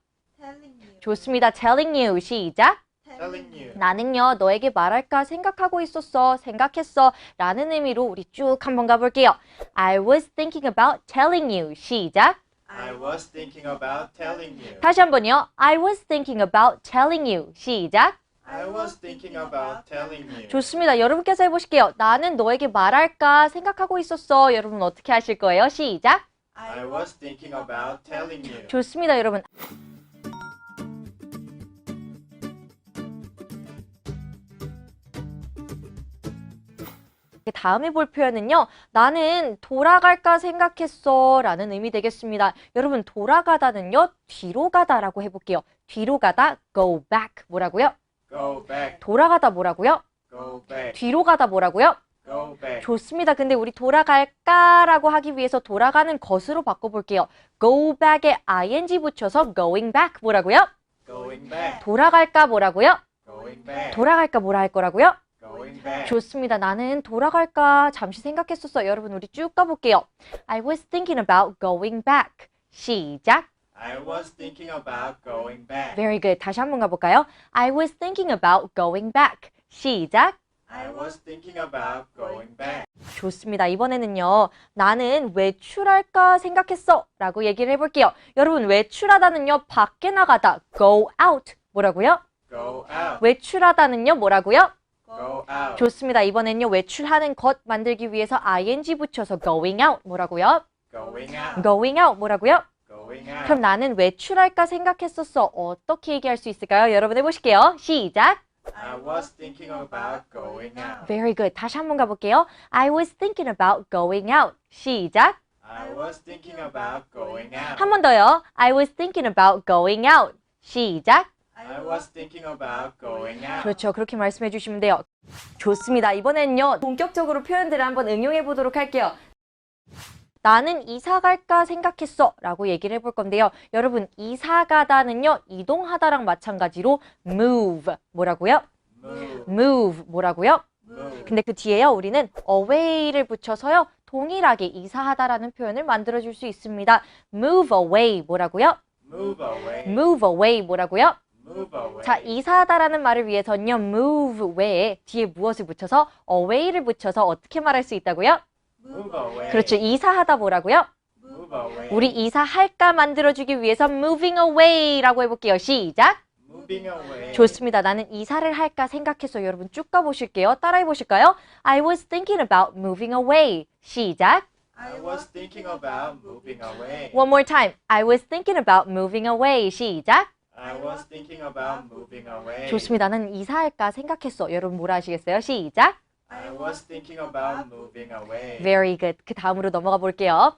좋습니다. telling you 시작. Telling you. 나는요 너에게 말할까 생각하고 있었어 생각했어 라는 의미로 우리 쭉 한번 가볼게요. I was thinking about telling you 시작. I was thinking about telling you. 다시 한번요. I was thinking about telling you 시작. I was thinking about telling you. 좋습니다. 여러분께서 해보실게요. 나는 너에게 말할까 생각하고 있었어. 여러분 어떻게 하실 거예요? 시작. I was thinking about telling you. 좋습니다. 여러분. 다음에 볼 표현은요. 나는 돌아갈까 생각했어 라는 의미 되겠습니다. 여러분 돌아가다는요. 뒤로 가다라고 해볼게요. 뒤로 가다 go back 뭐라고요? Go back. 돌아가다 뭐라고요? Go back. 뒤로 가다 뭐라고요? Go back. 좋습니다. 근데 우리 돌아갈까라고 하기 위해서 돌아가는 것으로 바꿔볼게요. go back에 ing 붙여서 going back 뭐라고요? Going back. 돌아갈까 뭐라고요? Going back. 돌아갈까 뭐라 할 거라고요? Going back. 좋습니다. 나는 돌아갈까 잠시 생각했었어. 여러분 우리 쭉 가볼게요. I was thinking about going back. 시작. I was thinking about going back. Very good. 다시 한번 가볼까요? I was thinking about going back. 시작. I was thinking about going back. 좋습니다. 이번에는요. 나는 외출할까 생각했어 라고 얘기를 해볼게요. 여러분 외출하다는요. 밖에 나가다 go out 뭐라고요? Go out. 외출하다는요. 뭐라고요? Go out. 좋습니다. 이번엔요. 외출하는 것 만들기 위해서 ing 붙여서 going out 뭐라고요? Going out. going out 뭐라고요? Going out. 그럼 나는 외출할까 생각했었어. 어떻게 얘기할 수 있을까요? 여러분 해보실게요. 시작. I was thinking about going out. Very good. 다시 한번 가볼게요. I was thinking about going out. 시작. I was thinking about going out. 한 번 더요. I was thinking about going out. 시작. I was thinking about going out. 그렇죠. 그렇게 말씀해 주시면 돼요. 좋습니다. 이번엔요. 본격적으로 표현들을 한번 응용해 보도록 할게요. 나는 이사 갈까 생각했어 라고 얘기를 해볼 건데요. 여러분 이사 가다는요. 이동하다랑 마찬가지로 move 뭐라고요? Move. move 뭐라고요? Move. 근데 그 뒤에요. 우리는 away를 붙여서요. 동일하게 이사하다라는 표현을 만들어줄 수 있습니다. move away 뭐라고요? Move away. move away 뭐라고요? Move away. 자, 이사하다라는 말을 위해서는요. move 외에 뒤에 무엇을 붙여서 away를 붙여서 어떻게 말할 수 있다고요? Move away. 그렇죠. 이사하다 뭐라고요? Move away. 우리 이사할까 만들어주기 위해서 moving away라고 해볼게요. 시작. Moving away. 좋습니다. 나는 이사를 할까 생각해서 여러분 쭉 가보실게요. 따라해 보실까요? I was thinking about moving away. 시작. I was thinking about moving away. One more time. I was thinking about moving away. 시작. I was thinking about moving away. 좋습니다. 나는 이사할까 생각했어. 여러분 뭐라 하시겠어요? 시작. I was thinking about moving away. Very good. 그 다음으로 넘어가 볼게요.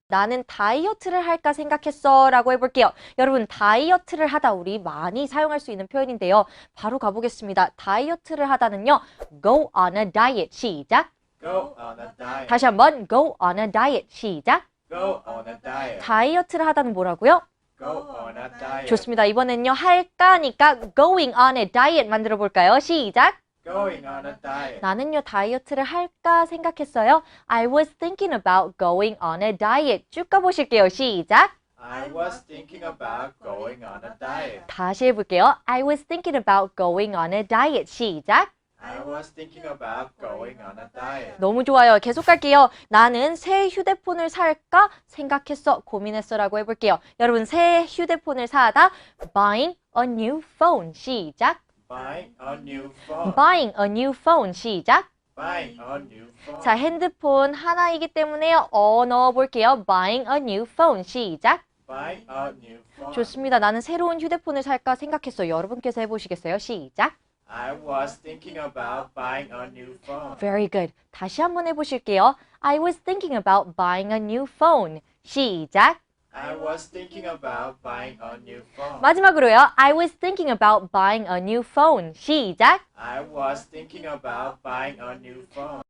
나는 다이어트를 할까 생각했어 라고 해볼게요. 여러분 다이어트를 하다 우리 많이 사용할 수 있는 표현인데요. 바로 가보겠습니다. 다이어트를 하다는요. Go on a diet. 시작. Go on a diet. 다시 한번 Go on a diet. 시작. Go on a diet. 다이어트를 하다는 뭐라고요? Go on a diet. 좋습니다. 이번엔요. 할까니까 going on a diet 만들어 볼까요? 시작. Going on a diet. 나는요 다이어트를 할까 생각했어요. I was thinking about going on a diet. 쭉 가보실게요. 시작. I was thinking about going on a diet. 다시 해볼게요. I was thinking about going on a diet. 시작. I was thinking about going on a diet. 너무 좋아요. 계속 갈게요. 나는 새 휴대폰을 살까 생각했어. 고민했어 라고 해볼게요. 여러분 새 휴대폰을 사다 buying a new phone. 시작. Buying a new phone. buying a new phone. 시작. Buying a new phone. 자, 핸드폰 하나이기 때문에요. 넣어볼게요. buying a new phone. 시작. Buying a new phone. 좋습니다. 나는 새로운 휴대폰을 살까 생각했어. 여러분께서 해보시겠어요? 시작. I was thinking about buying a new phone. Very good. 다시 한번 해보실게요. I was thinking about buying a new phone. 시작. I was thinking about buying a new phone. 마지막으로요. I was thinking about buying a new phone. 시작. I was thinking about buying a new phone.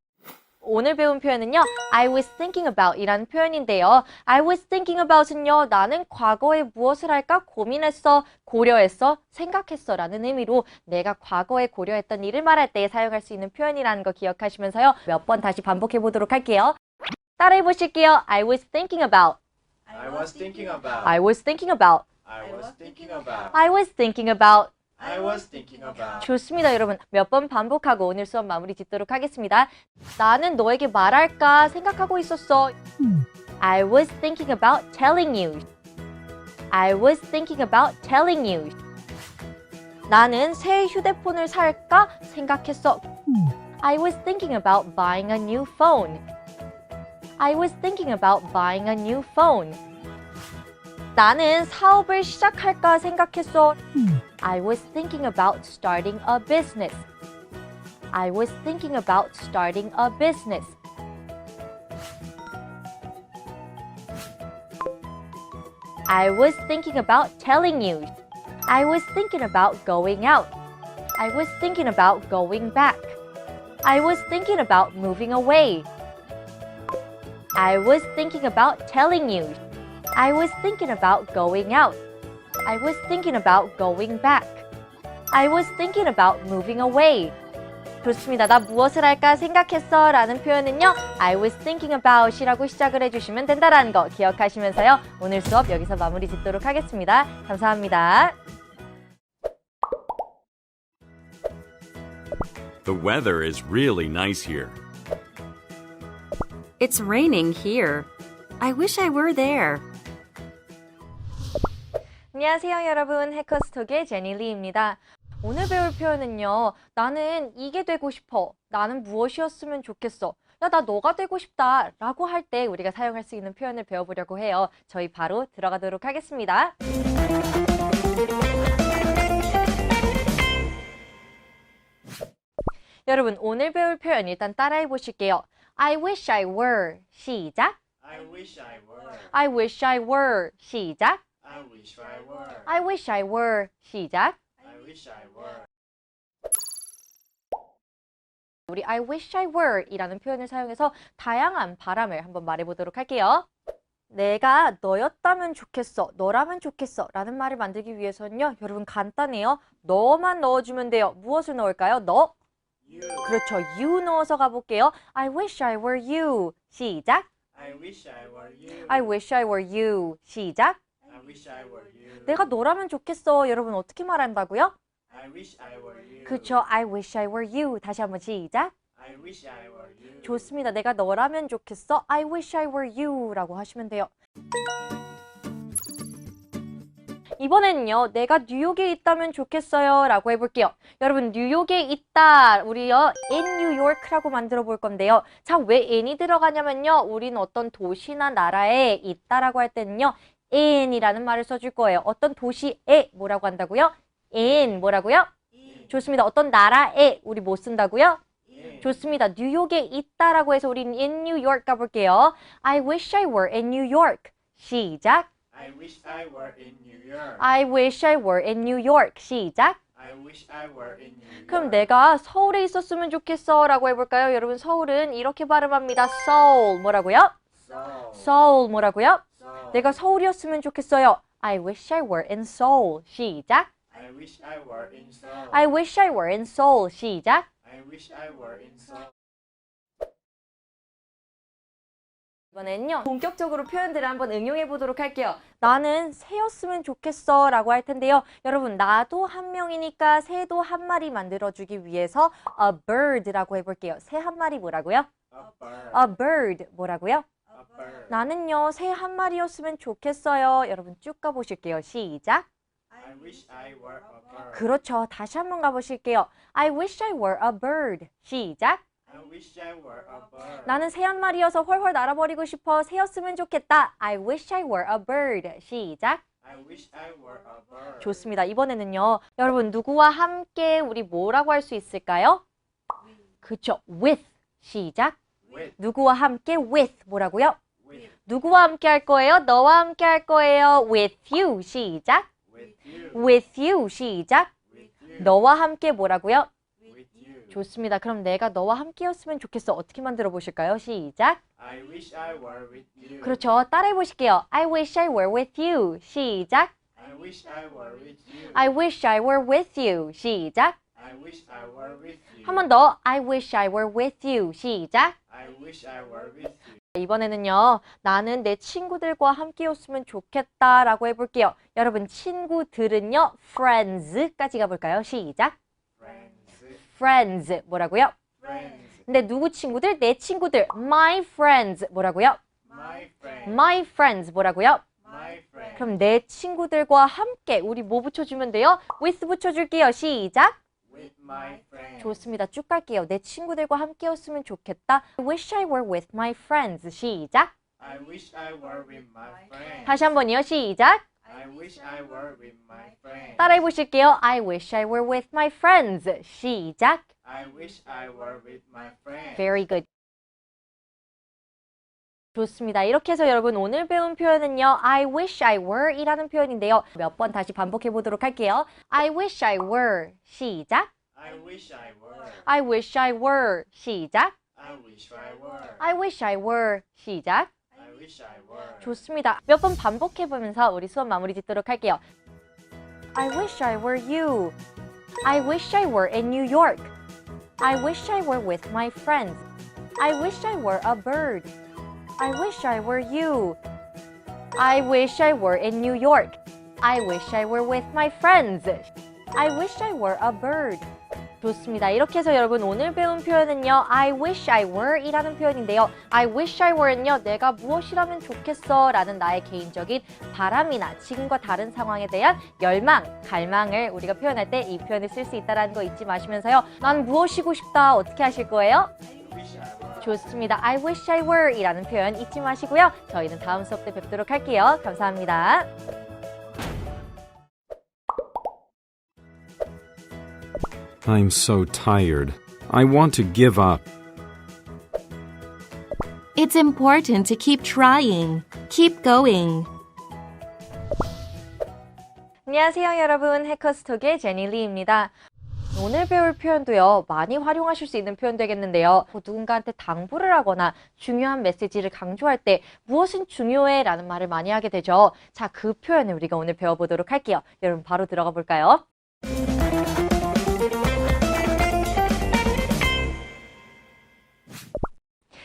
오늘 배운 표현은요. I was thinking about 이라는 표현인데요. I was thinking about은요. 나는 과거에 무엇을 할까 고민했어, 고려했어, 생각했어 라는 의미로 내가 과거에 고려했던 일을 말할 때 사용할 수 있는 표현이라는 거 기억하시면서요. 몇 번 다시 반복해 보도록 할게요. 따라해 보실게요. I was thinking about. I was thinking about. I was thinking about. I was thinking about. I was thinking about. I was thinking about. 좋습니다, 여러분. 몇 번 반복하고 오늘 수업 마무리 짓도록 하겠습니다. 나는 너에게 말할까 생각하고 있었어. I was thinking about telling you. I was thinking about telling you. 나는 새 휴대폰을 살까 생각했어. I was thinking about buying a new phone. I was thinking about buying a new phone. 나는 사업을 시작할까 생각했어. I was thinking about starting a business. I was thinking about starting a business. I was thinking about telling you. I was thinking about going out. I was thinking about going back. I was thinking about moving away. I was thinking about telling you. I was thinking about going out. I was thinking about going back. I was thinking about moving away. 좋습니다. 나 무엇을 할까 생각했어 라는 표현은요. I was thinking about 이라고 시작을 해주시면 된다라는 거 기억하시면서요. 오늘 수업 여기서 마무리 짓도록 하겠습니다. 감사합니다. The weather is really nice here. It's raining here. I wish I were there. 안녕하세요 여러분. 해커스톡의 제니리입니다. 오늘 배울 표현은요. 나는 이게 되고 싶어. 나는 무엇이었으면 좋겠어. 야, 나 너가 되고 싶다 라고 할 때 우리가 사용할 수 있는 표현을 배워보려고 해요. 저희 바로 들어가도록 하겠습니다. 여러분 오늘 배울 표현 일단 따라해 보실게요. I wish I were. 시작. I wish I were. I wish I were. 시작. I wish I were. I wish I were. 시작. I wish I were. 우리 I wish I were 이라는 표현을 사용해서 다양한 바람을 한번 말해보도록 할게요. 내가 너였다면 좋겠어, 너라면 좋겠어 라는 말을 만들기 위해서는요. 여러분 간단해요. 너만 넣어주면 돼요. 무엇을 넣을까요? 너. You. 그렇죠. you 넣어서 가볼게요. I wish I were you. 시작. I wish I were you. I wish I were you. 시작. I wish I were you. 내가 너라면 좋겠어. 여러분 어떻게 말한다고요? I wish I were you. 그렇죠. I wish I were you. 다시 한번 시작. I wish I were you. 좋습니다. 내가 너라면 좋겠어. I wish I were you 라고 하시면 돼요. 이번에는요. 내가 뉴욕에 있다면 좋겠어요 라고 해볼게요. 여러분 뉴욕에 있다. 우리요. in New York라고 만들어 볼 건데요. 자, 왜 in이 들어가냐면요. 우리는 어떤 도시나 나라에 있다라고 할 때는요. in이라는 말을 써줄 거예요. 어떤 도시에 뭐라고 한다고요? in 뭐라고요? 좋습니다. 어떤 나라에 우리 뭐 쓴다고요? 좋습니다. 뉴욕에 있다라고 해서 우리는 in New York 가볼게요. I wish I were in New York. 시작. I wish I were in New York. I wish I were in New York. 시작. I wish I were in New York. 그럼 내가 서울에 있었으면 좋겠어 라고 해볼까요? 여러분 서울은 이렇게 발음합니다. Seoul 뭐라고요? Seoul. Seoul 뭐라고요? Seoul. 내가 서울이었으면 좋겠어요. I wish I were in Seoul. 시작. I wish I were in Seoul. I wish I were in Seoul. 시작. I wish I were in Seoul. 이번에는요. 본격적으로 표현들을 한번 응용해 보도록 할게요. 나는 새였으면 좋겠어 라고 할 텐데요. 여러분 나도 한 명이니까 새도 한 마리 만들어주기 위해서 a bird라고 해볼게요. 새 한 마리 뭐라고요? A bird. A bird 뭐라고요? A bird. 나는요. 새 한 마리였으면 좋겠어요. 여러분 쭉 가보실게요. 시작. I wish I were a bird. 그렇죠. 다시 한번 가보실게요. I wish I were a bird. 시작. I wish I were a bird. 나는 새 한 마리여서 훨훨 날아버리고 싶어. 새였으면 좋겠다. I wish I were a bird. 시작. I wish I were a bird. 좋습니다. 이번에는요. 여러분 누구와 함께 우리 뭐라고 할 수 있을까요? 그쵸. with. 시작. With. 누구와 함께 with 뭐라고요? With. 누구와 함께 할 거예요? 너와 함께 할 거예요. with you. 시작. With you. with you. 시작. With you. 너와 함께 뭐라고요? With you. 좋습니다. 그럼 내가 너와 함께였으면 좋겠어. 어떻게 만들어 보실까요? 시작. I wish I were with you. 그렇죠. 따라해 보실게요. I wish I were with you. 시작. I wish I were with you. I wish I were with you. 시작. I wish I were with you. 한 번 더. I wish I were with you. 시작. I wish I were with you. 이번에는요. 나는 내 친구들과 함께였으면 좋겠다라고 해볼게요. 여러분 친구들은요. friends까지 가볼까요? 시작. Friends. friends 뭐라고요? Friends. 근데 누구 친구들? 내 친구들. my friends 뭐라고요? My friends. my friends 뭐라고요? My friends. 그럼 내 친구들과 함께 우리 뭐 붙여주면 돼요? with 붙여줄게요. 시작. With my friends. 좋습니다. 쭉 갈게요. 내 친구들과 함께였으면 좋겠다. I wish I were with my friends. 시작. I wish I were with my friends. 다시 한 번이요. 시작. I wish I were with my friends. 따라해 보실게요. I wish I were with my friends. 시작. I wish I were with my friends. Very good. 좋습니다. 이렇게 해서 여러분 오늘 배운 표현은요. I wish I were 이라는 표현인데요. 몇 번 다시 반복해 보도록 할게요. I wish I were. 시작. I wish I were. I wish I were. 시작. I wish I were. I wish I were. 시작. I wish I were. 좋습니다. 몇 번 반복해 보면서 우리 수업 마무리 짓도록 할게요. I wish I were you. I wish I were in New York. I wish I were with my friends. I wish I were a bird. I wish I were you. I wish I were in New York. I wish I were with my friends. I wish I were a bird. 좋습니다. 이렇게 해서 여러분 오늘 배운 표현은요. I wish I were 이라는 표현인데요. I wish I were는요. 내가 무엇이라면 좋겠어 라는 나의 개인적인 바람이나 지금과 다른 상황에 대한 열망, 갈망을 우리가 표현할 때 이 표현을 쓸 수 있다는 거 잊지 마시면서요. 난 무엇이고 싶다. 어떻게 하실 거예요? I wish I were. 좋습니다. I wish I were 이라는 표현 잊지 마시고요. 저희는 다음 수업 때 뵙도록 할게요. 감사합니다. I'm so tired. I want to give up. It's important to keep trying. Keep going. 안녕하세요 여러분. 해커스톡의 제니리입니다. 오늘 배울 표현도요. 많이 활용하실 수 있는 표현 되겠는데요. 누군가한테 당부를 하거나 중요한 메시지를 강조할 때 무엇은 중요해? 라는 말을 많이 하게 되죠. 자, 그 표현을 우리가 오늘 배워보도록 할게요. 여러분 바로 들어가 볼까요?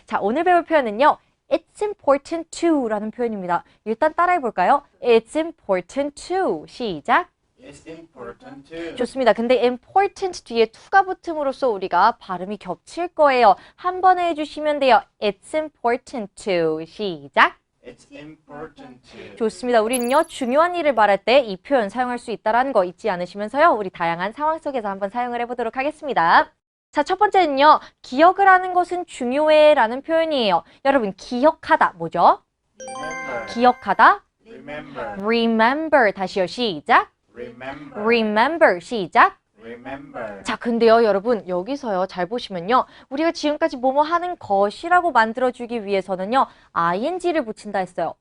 자, 오늘 배울 표현은요. It's important to 라는 표현입니다. 일단 따라해 볼까요? It's important to. 시작. It's important to. 좋습니다. 근데 important 뒤에 to가 붙음으로써 우리가 발음이 겹칠 거예요. 한 번에 해주시면 돼요. It's important to. 시작. It's important to. 좋습니다. 우리는요. 중요한 일을 말할 때 이 표현 사용할 수 있다는 거 잊지 않으시면서요. 우리 다양한 상황 속에서 한번 사용을 해보도록 하겠습니다. 자, 첫 번째는요. 기억을 하는 것은 중요해 라는 표현이에요. 여러분, 기억하다 뭐죠? Remember. 기억하다. Remember. remember. 다시요. 시작. Remember. remember. 시작. Remember. 자, 근데요, 여러분, 여기서요, 잘 보시면요. 우리가 지금까지 뭐뭐 하는 것이라고 만들어주기 위해서는요, ing를 붙인다 했어요.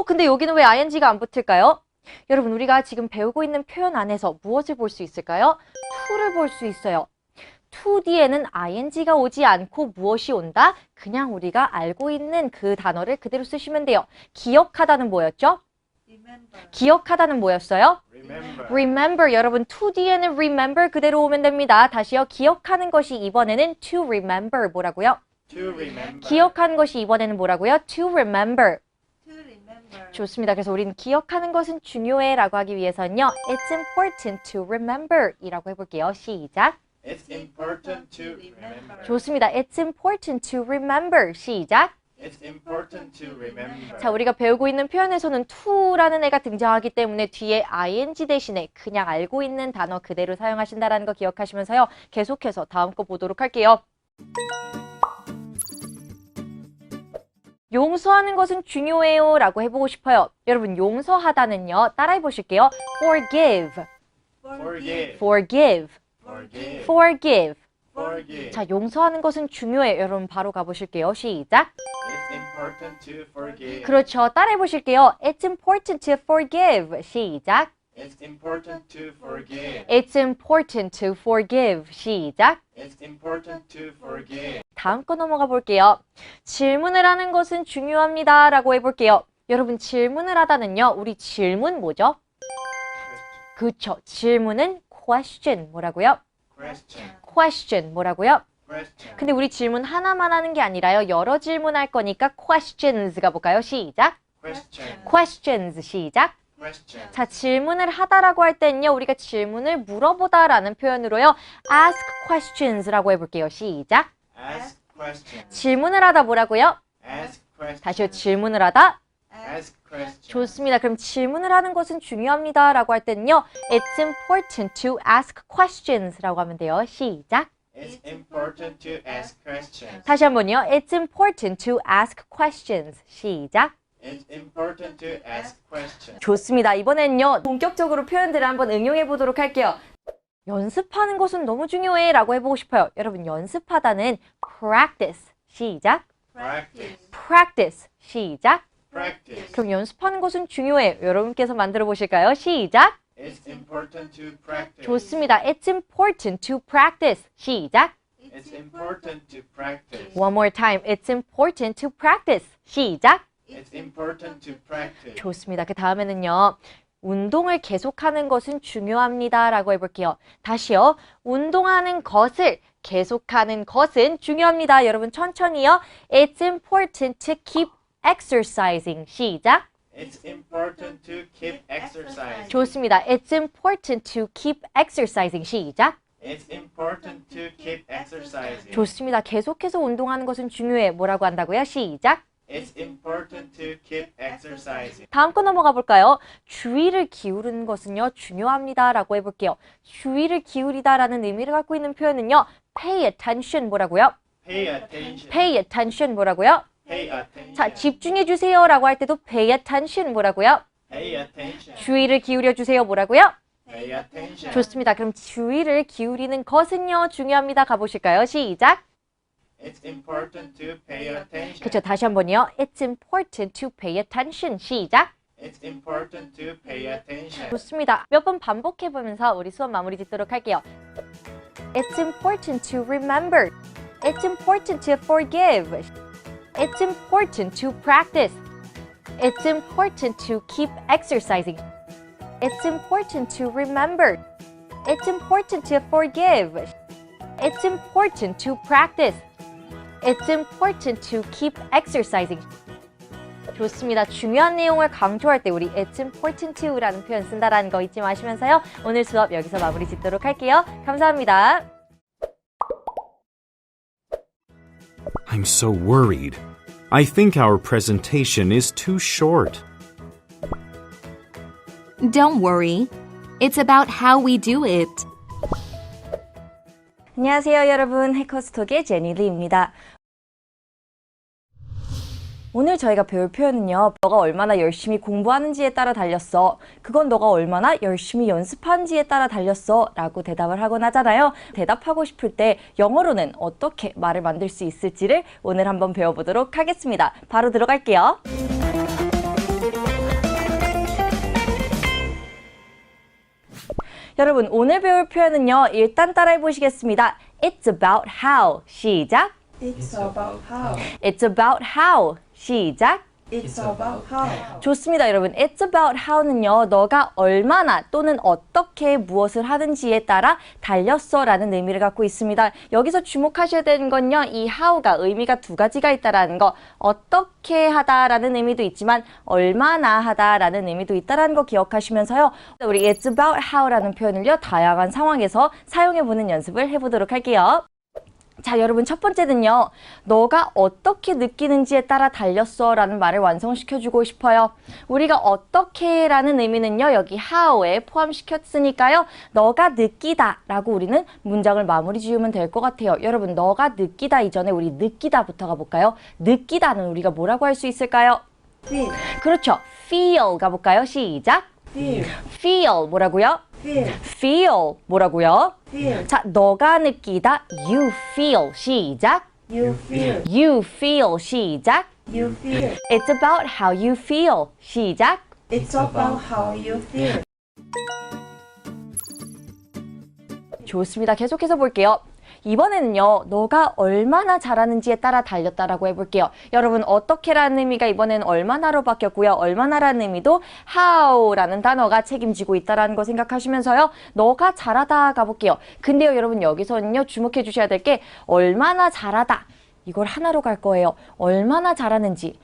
근데 여기는 왜 ing가 안 붙을까요? 여러분, 우리가 지금 배우고 있는 표현 안에서 무엇을 볼 수 있을까요? to를 볼 수 있어요. to 뒤에는 ing가 오지 않고 무엇이 온다? 그냥 우리가 알고 있는 그 단어를 그대로 쓰시면 돼요. 기억하다는 뭐였죠? 기억하다는 뭐였어요? Remember. remember. 여러분, to 뒤에는 remember 그대로 오면 됩니다. 다시요. 기억하는 것이 이번에는 to remember 뭐라고요? To remember. 기억하는 것이 이번에는 뭐라고요? to remember. 좋습니다. 그래서 우리는 기억하는 것은 중요해 라고 하기 위해서는요. It's important to remember 이라고 해볼게요. 시작. It's important to remember. 좋습니다. It's important to remember. 시작. It's important to remember. 자, 우리가 배우고 있는 표현에서는 to라는 애가 등장하기 때문에 뒤에 ing 대신에 그냥 알고 있는 단어 그대로 사용하신다는 거 기억하시면서요. 계속해서 다음 거 보도록 할게요. 용서하는 것은 중요해요 라고 해보고 싶어요. 여러분, 용서하다는요. 따라해 보실게요. forgive. Forgive. forgive. Forgive. forgive. Forgive. 자, 용서하는 것은 중요해요. 여러분, 바로 가보실게요. 시작. It's important to forgive. 그렇죠. 따라해 보실게요. It's important to forgive. 시작. It's important to forgive. It's important to forgive. 시작. It's important to forgive. 다음 거 넘어가 볼게요. 질문을 하는 것은 중요합니다. 라고 해볼게요. 여러분, 질문을 하다는요. 우리 질문 뭐죠? 그쵸. 질문은 question 뭐라고요? Question. question 뭐라고요? Question. 근데 우리 질문 하나만 하는 게 아니라요. 여러 질문할 거니까 questions가 볼까요? 시작. Question. questions. 시작. Question. 자, 질문을 하다라고 할 때는요. 우리가 질문을 물어보다라는 표현으로요. ask questions라고 해볼게요. 시작. Ask questions. 질문을 하다 뭐라고요? Ask questions. 다시요. 질문을 하다. Ask questions. 좋습니다. 그럼 질문을 하는 것은 중요합니다. 라고 할 때는요. It's important to ask questions 라고 하면 돼요. 시작. It's important to ask questions. 다시 한번요. It's important to ask questions. 시작. It's important to ask questions. 좋습니다. 이번엔요. 본격적으로 표현들을 한번 응용해 보도록 할게요. 연습하는 것은 너무 중요해 라고 해보고 싶어요. 여러분 연습하다는 practice. 시작. Practice. practice. 시작. Practice. 그럼 연습하는 것은 중요해. 여러분께서 만들어 보실까요? 시작. It's important to practice. 좋습니다. It's important to practice. 시작. It's important to practice. One more time. It's important to practice. 시작. It's important to practice. 좋습니다. 그 다음에는요. 운동을 계속하는 것은 중요합니다. 라고 해볼게요. 다시요. 운동하는 것을 계속하는 것은 중요합니다. 여러분 천천히요. It's important to keep exercising. 시작. It's important to keep exercising. 좋습니다. It's important to keep exercising. 시작. It's important to keep exercising. 좋습니다. 계속해서 운동하는 것은 중요해. 뭐라고 한다고요? 시작. It's important to keep exercising. 다음 거 넘어가 볼까요? 주의를 기울이는 것은요, 중요합니다. 라고 해볼게요. 주의를 기울이다 라는 의미를 갖고 있는 표현은요, pay attention 뭐라고요? Pay attention. pay attention 뭐라고요? Pay attention. 자, 집중해 주세요 라고 할 때도 pay attention 뭐라고요? Pay attention. 주의를 기울여 주세요 뭐라고요? Pay attention. 좋습니다. 그럼 주의를 기울이는 것은요, 중요합니다. 가보실까요? 시작. It's important to pay attention. 그렇죠. 다시 한번요. It's important to pay attention. 시작. It's important to pay attention. 좋습니다. 몇 번 반복해보면서 우리 수업 마무리 짓도록 할게요. It's important to remember. It's important to forgive. It's important to practice. It's important to keep exercising. It's important to remember. It's important to forgive. It's important to practice. It's important to keep exercising. 좋습니다. 중요한 내용을 강조할 때 우리 It's important to라는 표현 쓴다라는 거 잊지 마시면서요. 오늘 수업 여기서 마무리 짓도록 할게요. 감사합니다. I'm so worried. I think our presentation is too short. Don't worry. It's about how we do it. 안녕하세요 여러분. 해커스톡의 제니리입니다. 오늘 저희가 배울 표현은요. 너가 얼마나 열심히 공부하는지에 따라 달렸어. 그건 너가 얼마나 열심히 연습하는지에 따라 달렸어. 라고 대답을 하곤 하잖아요. 대답하고 싶을 때 영어로는 어떻게 말을 만들 수 있을지를 오늘 한번 배워보도록 하겠습니다. 바로 들어갈게요. 여러분 오늘 배울 표현은요. 일단 따라해 보시겠습니다. It's about how. 시작. It's about how. It's about how. 시작. It's about how. 좋습니다, 여러분. It's about how는요. 너가 얼마나 또는 어떻게 무엇을 하는지에 따라 달렸어 라는 의미를 갖고 있습니다. 여기서 주목하셔야 되는 건요. 이 how가 의미가 두 가지가 있다라는 거. 어떻게 하다라는 의미도 있지만 얼마나 하다라는 의미도 있다라는 거 기억하시면서요. 우리 It's about how라는 표현을요. 다양한 상황에서 사용해보는 연습을 해보도록 할게요. 자, 여러분 첫 번째는요. 너가 어떻게 느끼는지에 따라 달렸어 라는 말을 완성시켜주고 싶어요. 우리가 어떻게 라는 의미는요. 여기 how에 포함시켰으니까요. 너가 느끼다 라고 우리는 문장을 마무리 지으면 될 것 같아요. 여러분 너가 느끼다 이전에 우리 느끼다부터 가볼까요? 느끼다는 우리가 뭐라고 할 수 있을까요? Feel. 그렇죠. feel 가볼까요? 시작. Feel. feel 뭐라고요? Feel. feel 뭐라고요? Feel. 자, 너가 느끼다 you feel 시작. You feel. You feel 시작. You feel. It's about how you feel 시작. It's about how you feel. 좋습니다. 계속해서 볼게요. 이번에는요. 너가 얼마나 잘하는지에 따라 달렸다라고 해볼게요. 여러분 어떻게라는 의미가 이번에는 얼마나로 바뀌었고요. 얼마나라는 의미도 how라는 단어가 책임지고 있다라는 거 생각하시면서요. 너가 잘하다 가볼게요. 근데요 여러분 여기서는요. 주목해 주셔야 될 게 얼마나 잘하다. 이걸 하나로 갈 거예요. 얼마나 잘하는지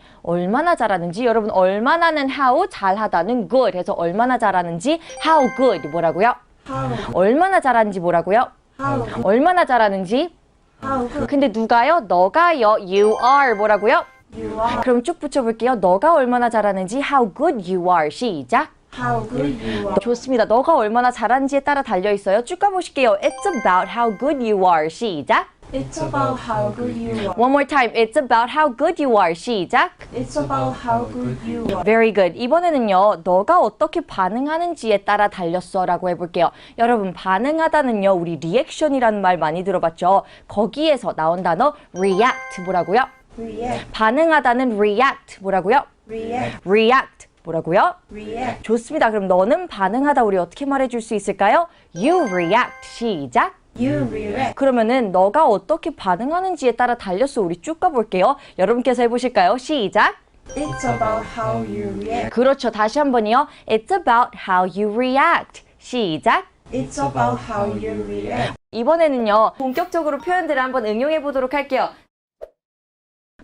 여러분 얼마나는 how, 잘하다는 good 해서 얼마나 잘하는지 how good 뭐라고요? How. 얼마나 잘하는지 뭐라고요? How. 얼마나 잘하는지 How good 근데 누가요? 너가요. You are 뭐라고요? you are. 그럼 쭉 붙여볼게요. 너가 얼마나 잘하는지 how good you are 시작. How good you are. 좋습니다. 너가 얼마나 잘하는지에 따라 달려있어요. 쭉 가보실게요. It's about how good you are 시작. It's about how good you are. One more time. It's about how good you are. 시작. It's about how good you are. Very good. 이번에는요. 너가 어떻게 반응하는지에 따라 달렸어 라고 해볼게요. 여러분 반응하다는요. 우리 리액션이라는 말 많이 들어봤죠? 거기에서 나온 단어 react 뭐라고요? React. 반응하다는 react 뭐라고요? React. react 뭐라고요? React. 좋습니다. 그럼 너는 반응하다 우리 어떻게 말해줄 수 있을까요? You react. 시작. You react. 그러면은 너가 어떻게 반응하는지에 따라 달렸어. 우리 쭉 가볼게요. 여러분께서 해보실까요? 시작. It's about how you react. 그렇죠. 다시 한 번이요. It's about how you react. 시작. It's about how you react. 이번에는요. 본격적으로 표현들을 한번 응용해 보도록 할게요.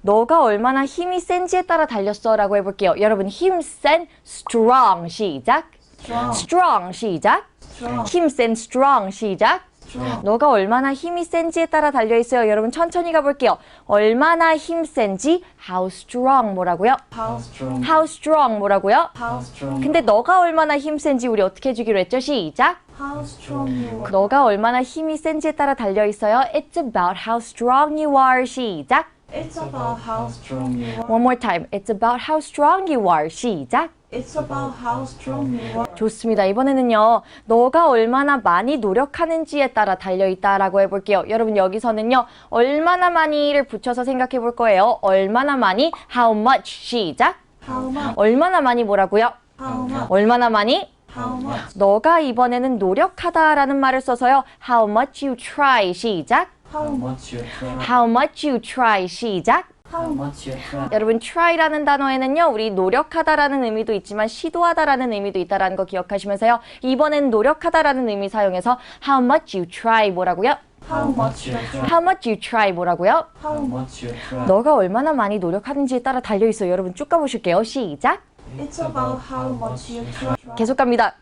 너가 얼마나 힘이 센지에 따라 달렸어 라고 해볼게요. 여러분 힘 센 strong 시작. Strong. strong 시작. Strong. 힘 센 strong 시작. Strong. 너가 얼마나 힘이 센지에 따라 달려있어요. 여러분 천천히 가볼게요. 얼마나 힘 센지 how strong 뭐라고요? How strong. how strong 뭐라고요? How strong. 근데 너가 얼마나 힘 센지 우리 어떻게 해주기로 했죠? 시작. How strong you are. 너가 얼마나 힘이 센지에 따라 달려있어요. It's about how strong you are. 시작. It's about how strong you are. One more time. It's about how strong you are. 시작. It's about how strong you are. 좋습니다. 이번에는요. 너가 얼마나 많이 노력하는지에 따라 달려있다라고 해볼게요. 여러분 여기서는요. 얼마나 많이를 붙여서 생각해 볼 거예요. 얼마나 많이? How much? 시작. How much? 얼마나 많이 뭐라고요? How much? 얼마나 많이? How much? 너가 이번에는 노력하다라는 말을 써서요. How much you try. 시작. How much you try? How much you try. 시작. How much you try? 여러분 try라는 단어에는요. 우리 노력하다라는 의미도 있지만 시도하다라는 의미도 있다라는 거 기억하시면서요. 이번엔 노력하다라는 의미 사용해서 How much you try 뭐라고요? How much you try? How much you try 뭐라고요? How much you try? 너가 얼마나 많이 노력하는지에 따라 달려있어요. 여러분 쭉 가보실게요. 시작. It's about how much you try. 계속 갑니다.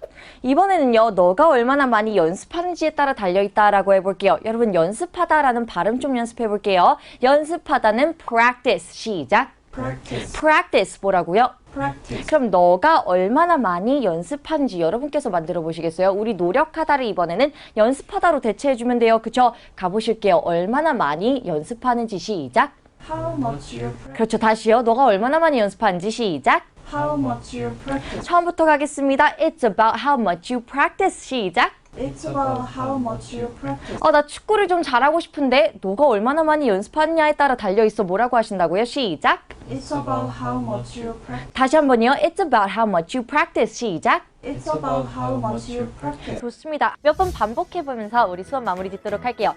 이번에는요. 너가 얼마나 많이 연습하는지에 따라 달려있다라고 해볼게요. 여러분 연습하다라는 발음 좀 연습해볼게요. 연습하다는 practice. 시작. Practice. practice 뭐라고요? Practice. 그럼 너가 얼마나 많이 연습하는지 여러분께서 만들어 보시겠어요? 우리 노력하다를 이번에는 연습하다로 대체해주면 돼요. 그쵸? 가보실게요. 얼마나 많이 연습하는지 시작. How much you practice? 그렇죠. 다시요. 너가 얼마나 많이 연습하는지 시작. How much you practice? 처음부터 가겠습니다. It's about how much you practice. 시작. It's about how much you practice. 나 축구를 좀 잘하고 싶은데 너가 얼마나 많이 연습하느냐에 따라 달려있어. 뭐라고 하신다고요? 시작. It's about how much you practice. 다시 한 번요. It's about how much you practice. 시작. It's about how much you practice. 좋습니다. 몇 번 반복해보면서 우리 수업 마무리 짓도록 할게요.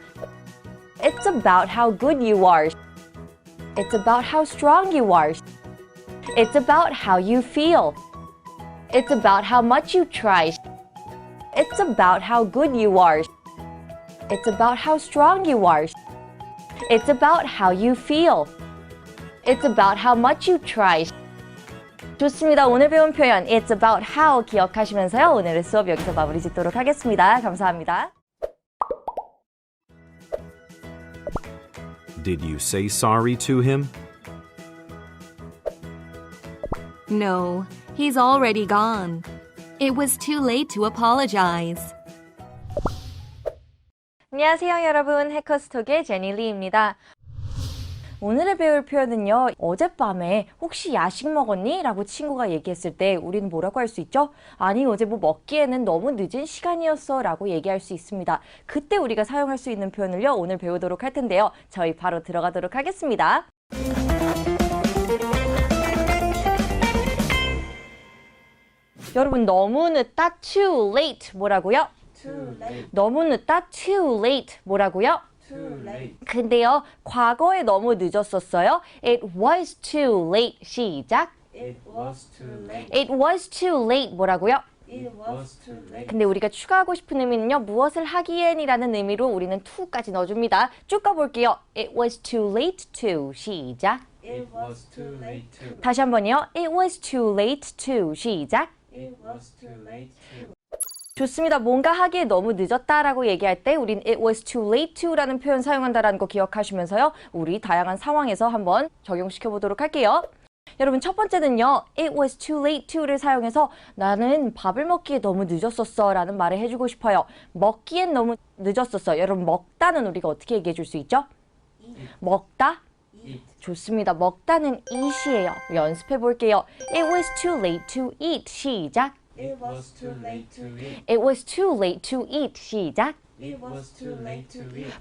It's about how good you are. It's about how strong you are. It's about how you feel. It's about how much you try. It's about how good you are. It's about how strong you are. It's about how you feel. It's about how much you try. 좋습니다. 오늘 배운 표현 It's about how 기억하시면서요. 오늘의 수업 여기서 마무리 짓도록 하겠습니다. 감사합니다. Did you say sorry to him? No, he's already gone. It was too late to apologize. 안녕하세요 여러분. 해커스톡의 제니리입니다. 오늘의 배울 표현은요. 어젯밤에 혹시 야식 먹었니? 라고 친구가 얘기했을 때 우리는 뭐라고 할 수 있죠? 아니 어제 뭐 먹기에는 너무 늦은 시간이었어 라고 얘기할 수 있습니다. 그때 우리가 사용할 수 있는 표현을요. 오늘 배우도록 할 텐데요. 저희 바로 들어가도록 하겠습니다. 여러분 너무 늦다 too late 뭐라고요? Too late. 너무 늦다 too late 뭐라고요? Too late. 근데요 과거에 너무 늦었었어요. It was too late. 시작. It was too late. It was too late 뭐라고요? It was too late. 근데 우리가 추가하고 싶은 의미는요. 무엇을 하기엔이라는 의미로 우리는 to까지 넣어줍니다. 쭉 가볼게요. It was too late to. 시작. It was too late to. 다시 한 번요. It was too late to. 시작. It was too late to. 좋습니다. 뭔가 하기에 너무 늦었다라고 얘기할 때 우린 it was too late to라는 표현 사용한다라는 거 기억하시면서요. 우리 다양한 상황에서 한번 적용시켜 보도록 할게요. 여러분 첫 번째는요. It was too late to를 사용해서 나는 밥을 먹기에 너무 늦었었어 라는 말을 해주고 싶어요. 먹기엔 너무 늦었었어. 여러분 먹다는 우리가 어떻게 얘기해 줄 수 있죠? 먹다? eat, 좋습니다. 먹다는 eat이에요. 연습해 볼게요. It was too late to eat. 시작. it was too late to eat, It was too late to eat. 시작. it was too late to eat,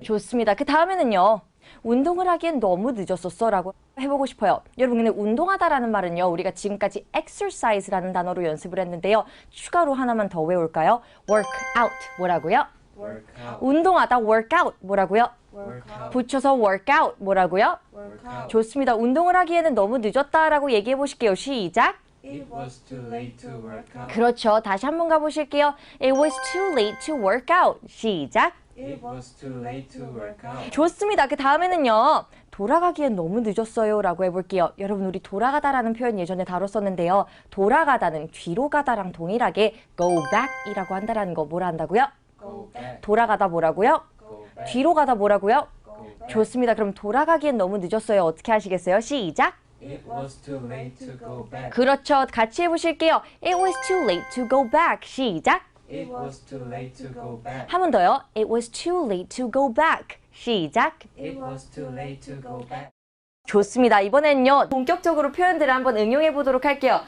좋습니다. 그 다음에는요. 운동을 하기엔 너무 늦었었어 라고 해보고 싶어요. 여러분 근데 운동하다라는 말은요. 우리가 지금까지 exercise라는 단어로 연습을 했는데요. 추가로 하나만 더 외울까요? work out 뭐라고요? work out, 운동하다 work out 뭐라고요? work out, 붙여서 work out 뭐라고요? work out, 좋습니다. 운동을 하기에는 너무 늦었다라고 얘기해 보실게요. 시작. it was too late to work out, 그렇죠. 다시 한번 가보실게요. It was too late to work out. 시작. it was too late to work out, 좋습니다. 그 다음에는요. 돌아가기엔 너무 늦었어요 라고 해볼게요. 여러분 우리 돌아가다라는 표현 예전에 다뤘었는데요. 돌아가다는 뒤로 가다랑 동일하게 go back 이라고 한다라는 거 뭐라 한다고요? go back, 돌아가다 뭐라고요? go back, 뒤로 가다 뭐라고요? go back, 좋습니다. 그럼 돌아가기엔 너무 늦었어요. 어떻게 하시겠어요? 시작. it was too late to go back, 그렇죠. 같이 해보실게요. It was too late to go back. 시작. it was too late to go back, 한 번 더요. It was too late to go back. 시작. it was too late to go back, 좋습니다. 이번엔요. 본격적으로 표현들을 한번 응용해 보도록 할게요.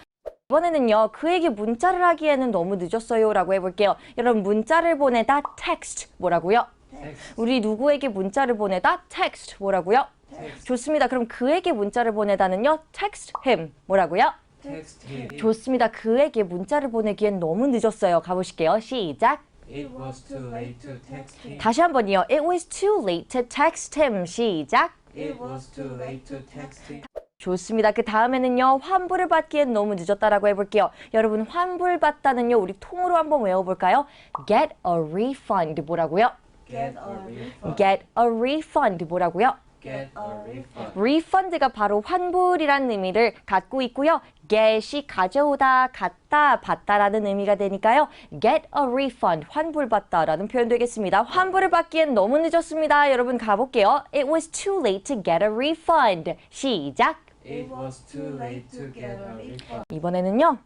이번에는요. 그에게 문자를 하기에는 너무 늦었어요 라고 해볼게요. 여러분 문자를 보내다 text 뭐라고요? text, 우리 누구에게 문자를 보내다 text 뭐라고요? text, 좋습니다. 그럼 그에게 문자를 보내다는요. text him 뭐라고요? text him, 좋습니다. 그에게 문자를 보내기엔 너무 늦었어요. 가보실게요. 시작. it was too late to text him, 다시 한번요. It was too late to text him. 시작. it was too late to text him, 좋습니다. 그 다음에는요. 환불을 받기엔 너무 늦었다라고 해볼게요. 여러분 환불 받다는요. 우리 통으로 한번 외워볼까요? Get a refund 뭐라고요? get a refund, Get a refund 뭐라고요? get a refund, refund가 바로 환불이라는 의미를 갖고 있고요. get이 가져오다, 갖다, 받다라는 의미가 되니까요. get a refund, 환불받다라는 표현 되겠습니다. 환불을 받기엔 너무 늦었습니다. 여러분 가볼게요. It was too late to get a refund. 시작. it was too late to get a refund, 이번에는요.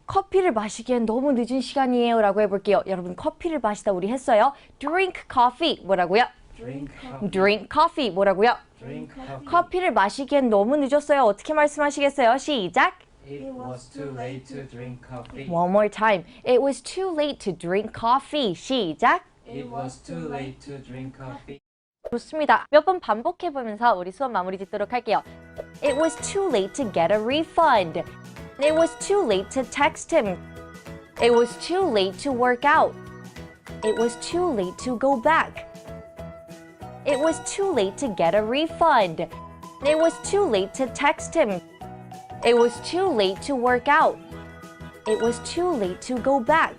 커피를 마시기엔 너무 늦은 시간이에요 라고 해볼게요. 여러분 커피를 마시다 우리 했어요. drink coffee 뭐라고요? drink coffee, drink coffee 뭐라고요? drink coffee, 커피를 마시기엔 너무 늦었어요. 어떻게 말씀하시겠어요? 시작. it was too late to drink coffee, One more time. It was too late to drink coffee. 시작. it was too late to drink coffee, 좋습니다. 몇 번 반복해보면서 우리 수업 마무리 짓도록 할게요. It was too late to get a refund. It was too late to text him. It was too late to work out. It was too late to go back. It was too late to get a refund. It was too late to text him. It was too late to work out. It was too late to go back.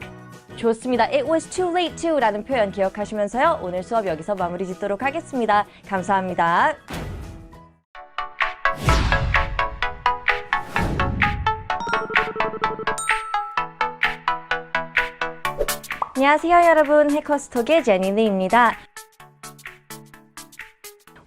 좋습니다. It was too late to 라는 표현 기억하시면서요. 오늘 수업 여기서 마무리 짓도록 하겠습니다. 감사합니다. 안녕하세요 여러분. 해커스톡의 제니느입니다.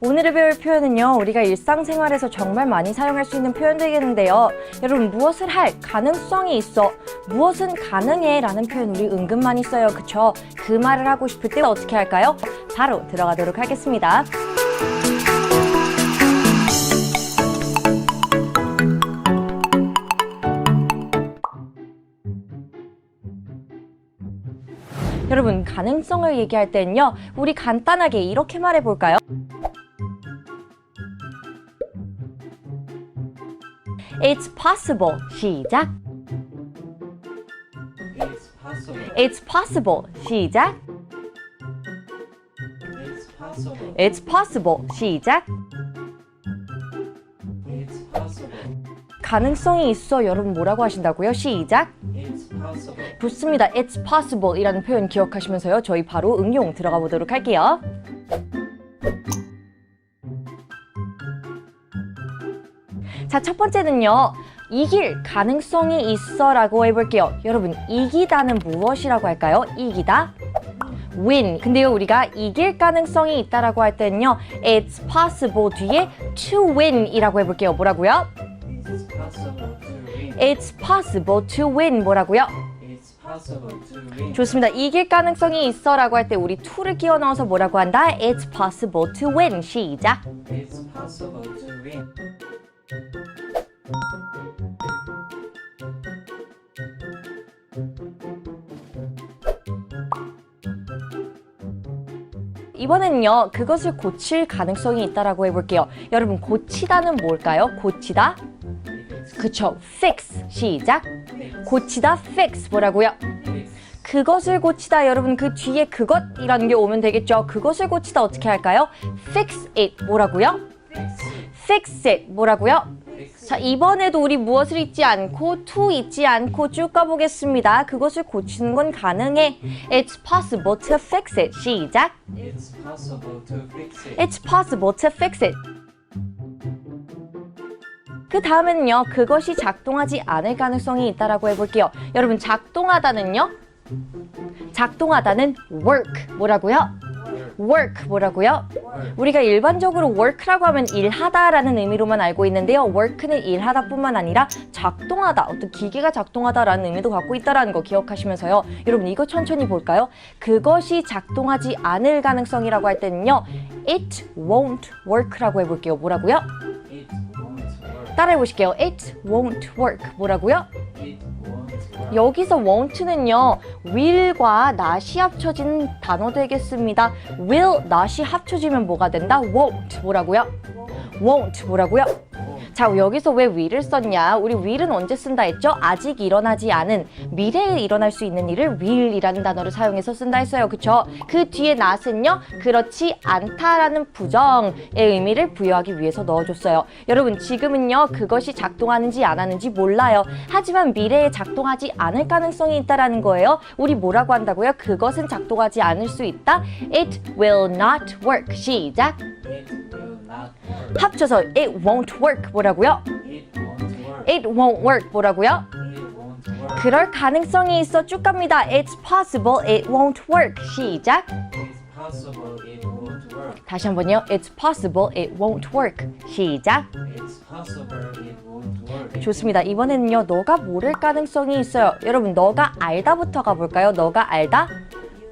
오늘 배울 표현은요. 우리가 일상생활에서 정말 많이 사용할 수 있는 표현 되겠는데요. 여러분 무엇을 할 가능성이 있어. 무엇은 가능해 라는 표현 우리 은근 많이 써요. 그쵸? 그 말을 하고 싶을 때 어떻게 할까요? 바로 들어가도록 하겠습니다. 여러분 가능성을 얘기할 때는요. 우리 간단하게 이렇게 말해볼까요? It's possible. 시작. it's possible, It's possible. 시작. it's possible, It's possible. 시작. it's possible, 가능성이 있어. 여러분 뭐라고 하신다고요? 시작. it's possible, 좋습니다. It's possible 이라는 표현 기억하시면서요. 저희 바로 응용 들어가 보도록 할게요. 자, 첫 번째는요. 이길 가능성이 있어 라고 해볼게요. 여러분 이기다는 무엇이라고 할까요? 이기다? win. 근데요, 우리가 이길 가능성이 있다라고 할 때는요, it's possible 뒤에 to win 이라고 해볼게요. 뭐라고요? It's possible to win. It's possible to win. 뭐라고요? It's possible to win. 좋습니다. 이길 가능성이 있어 라고 할 때 우리 to를 끼워 넣어서 뭐라고 한다? It's possible to win. 시작. It's possible to win. 이번에는요, 그것을 고칠 가능성이 있다라고 해볼게요. 여러분, 고치다는 뭘까요? 고치다? 그쵸, fix. 시작. 고치다, fix. 뭐라고요? Fix. 그것을 고치다. 여러분, 그 뒤에 그것이라는 게 오면 되겠죠. 그것을 고치다 어떻게 할까요? fix it. 뭐라고요? fix it. 뭐라고요? Fix. 자, 이번에도 우리 무엇을 잊지 않고 to 잊지 않고 쭉 가보겠습니다. 그것을 고치는 건 가능해. It's possible to fix it. 시작. It's possible to fix it. It's possible to fix it. 그 다음에는요, 그것이 작동하지 않을 가능성이 있다라고 해볼게요. 여러분, 작동하다는요? 작동하다는 work. 뭐라고요? work. 뭐라고요? 우리가 일반적으로 work라고 하면 일하다라는 의미로만 알고 있는데요. work는 일하다뿐만 아니라 작동하다, 어떤 기계가 작동하다라는 의미도 갖고 있다는 거 기억하시면서요. 여러분, 이거 천천히 볼까요? 그것이 작동하지 않을 가능성이라고 할 때는요. It won't work라고 해볼게요. 뭐라고요? It won't work. 따라해보실게요. It won't work. 뭐라고요? It won't work. 여기서 won't는요, will과 not이 합쳐진 단어 되겠습니다. will, not이 합쳐지면 뭐가 된다? won't. 뭐라고요? won't. 뭐라고요? 자, 여기서 왜 will을 썼냐? 우리 will은 언제 쓴다 했죠? 아직 일어나지 않은, 미래에 일어날 수 있는 일을 will이라는 단어를 사용해서 쓴다 했어요. 그쵸? 그 뒤에 not은요, 그렇지 않다라는 부정의 의미를 부여하기 위해서 넣어줬어요. 여러분, 지금은요, 그것이 작동하는지 안 하는지 몰라요. 하지만 미래에 작동하지 않을 가능성이 있다라는 거예요. 우리 뭐라고 한다고요? 그것은 작동하지 않을 수 있다. It will not work. 시작. It will not work. 합쳐서 it won't work. 뭐라고요? It won't work. It won't work. 뭐라고요? It won't work. 그럴 가능성이 있어. 쭉 갑니다. It's possible it won't work. 시작. It's possible it won't work. 다시 한번요. It's possible it won't work. 시작. It's possible it won't work. 좋습니다. 이번에는요. 너가 모를 가능성이 있어요. 여러분, 너가 알다부터 가볼까요? 너가 알다?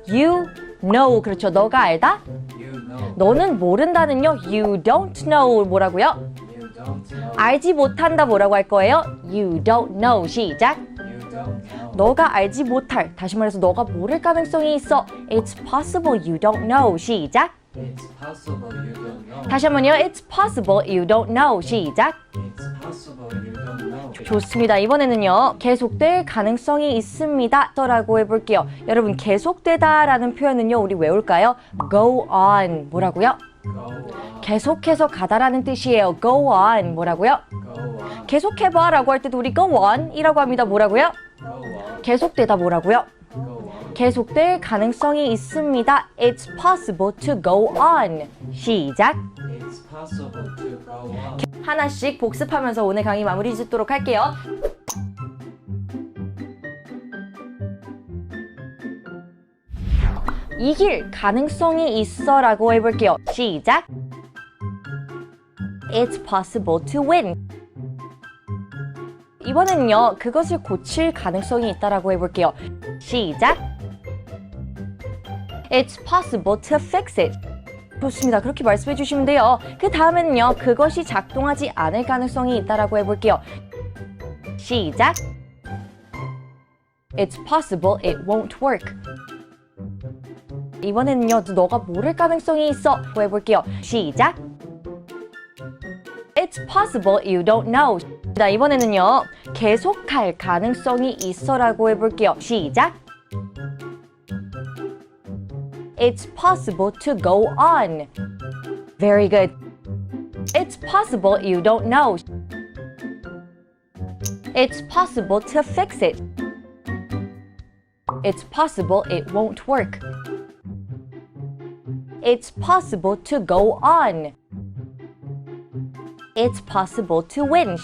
You know. 그렇죠. 너가 알다? You know. 너는 모른다는요. You don't know. 뭐라고요? You don't know. 알지 못한다. 뭐라고 할 거예요? You don't know. 시작. You don't know. 너가 알지 못할, 다시 말해서 너가 모를 가능성이 있어. It's possible you don't know. 시작. It's possible you don't know. 다시 한번요. It's possible you don't know. 시작. It's possible you don't know. 좋습니다. 이번에는요. 계속될 가능성이 있습니다. 라고 해볼게요. 여러분, 계속되다 라는 표현은요. 우리 외울까요? Go on. 뭐라고요? Go on. 계속해서 가다라는 뜻이에요. Go on. 뭐라고요? Go on. 계속해봐 라고 할 때도 우리 go on 이라고 합니다. 뭐라고요? Go on. 계속되다 뭐라고요? Go on. 계속될 가능성이 있습니다. It's possible to go on. 시작. It's possible to go on. 하나씩 복습하면서 오늘 강의 마무리 짓도록 할게요. 이길 가능성이 있어 라고 해볼게요. 시작. It's possible to win. 이번에는요, 그것을 고칠 가능성이 있다라고 해볼게요. 시작. It's possible to fix it. 좋습니다. 그렇게 말씀해 주시면 돼요. 그 다음에는요, 그것이 작동하지 않을 가능성이 있다라고 해볼게요. 시작. It's possible it won't work. 이번에는요, 너가 모를 가능성이 있어. 해볼게요. 시작. It's possible you don't know. 자, 이번에는요, 계속할 가능성이 있어라고 해볼게요. 시작. It's possible to go on. Very good. It's possible you don't know. It's possible to fix it. It's possible it won't work. It's possible to go on. It's possible to win.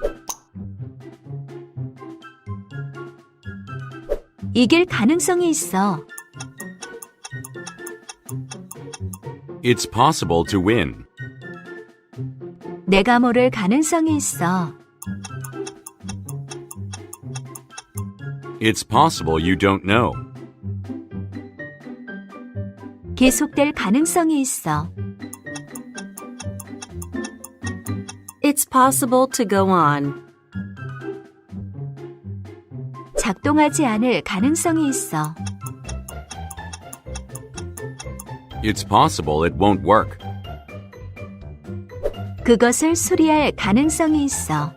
이길 가능성이 있어. It's possible to win. 내가 모를 가능성이 있어. It's possible you don't know. 계속될 가능성이 있어. It's possible to go on. 작동하지 않을 가능성이 있어. It's possible it won't work. 그것을 수리할 가능성이 있어.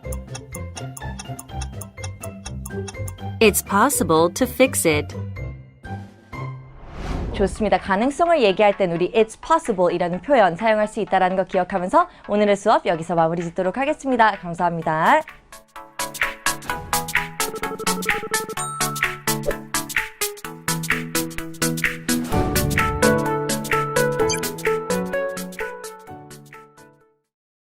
It's possible to fix it. 좋습니다. 가능성을 얘기할 땐 우리 it's possible 이라는 표현 사용할 수 있다는 거 기억하면서 오늘의 수업 여기서 마무리 짓도록 하겠습니다. 감사합니다.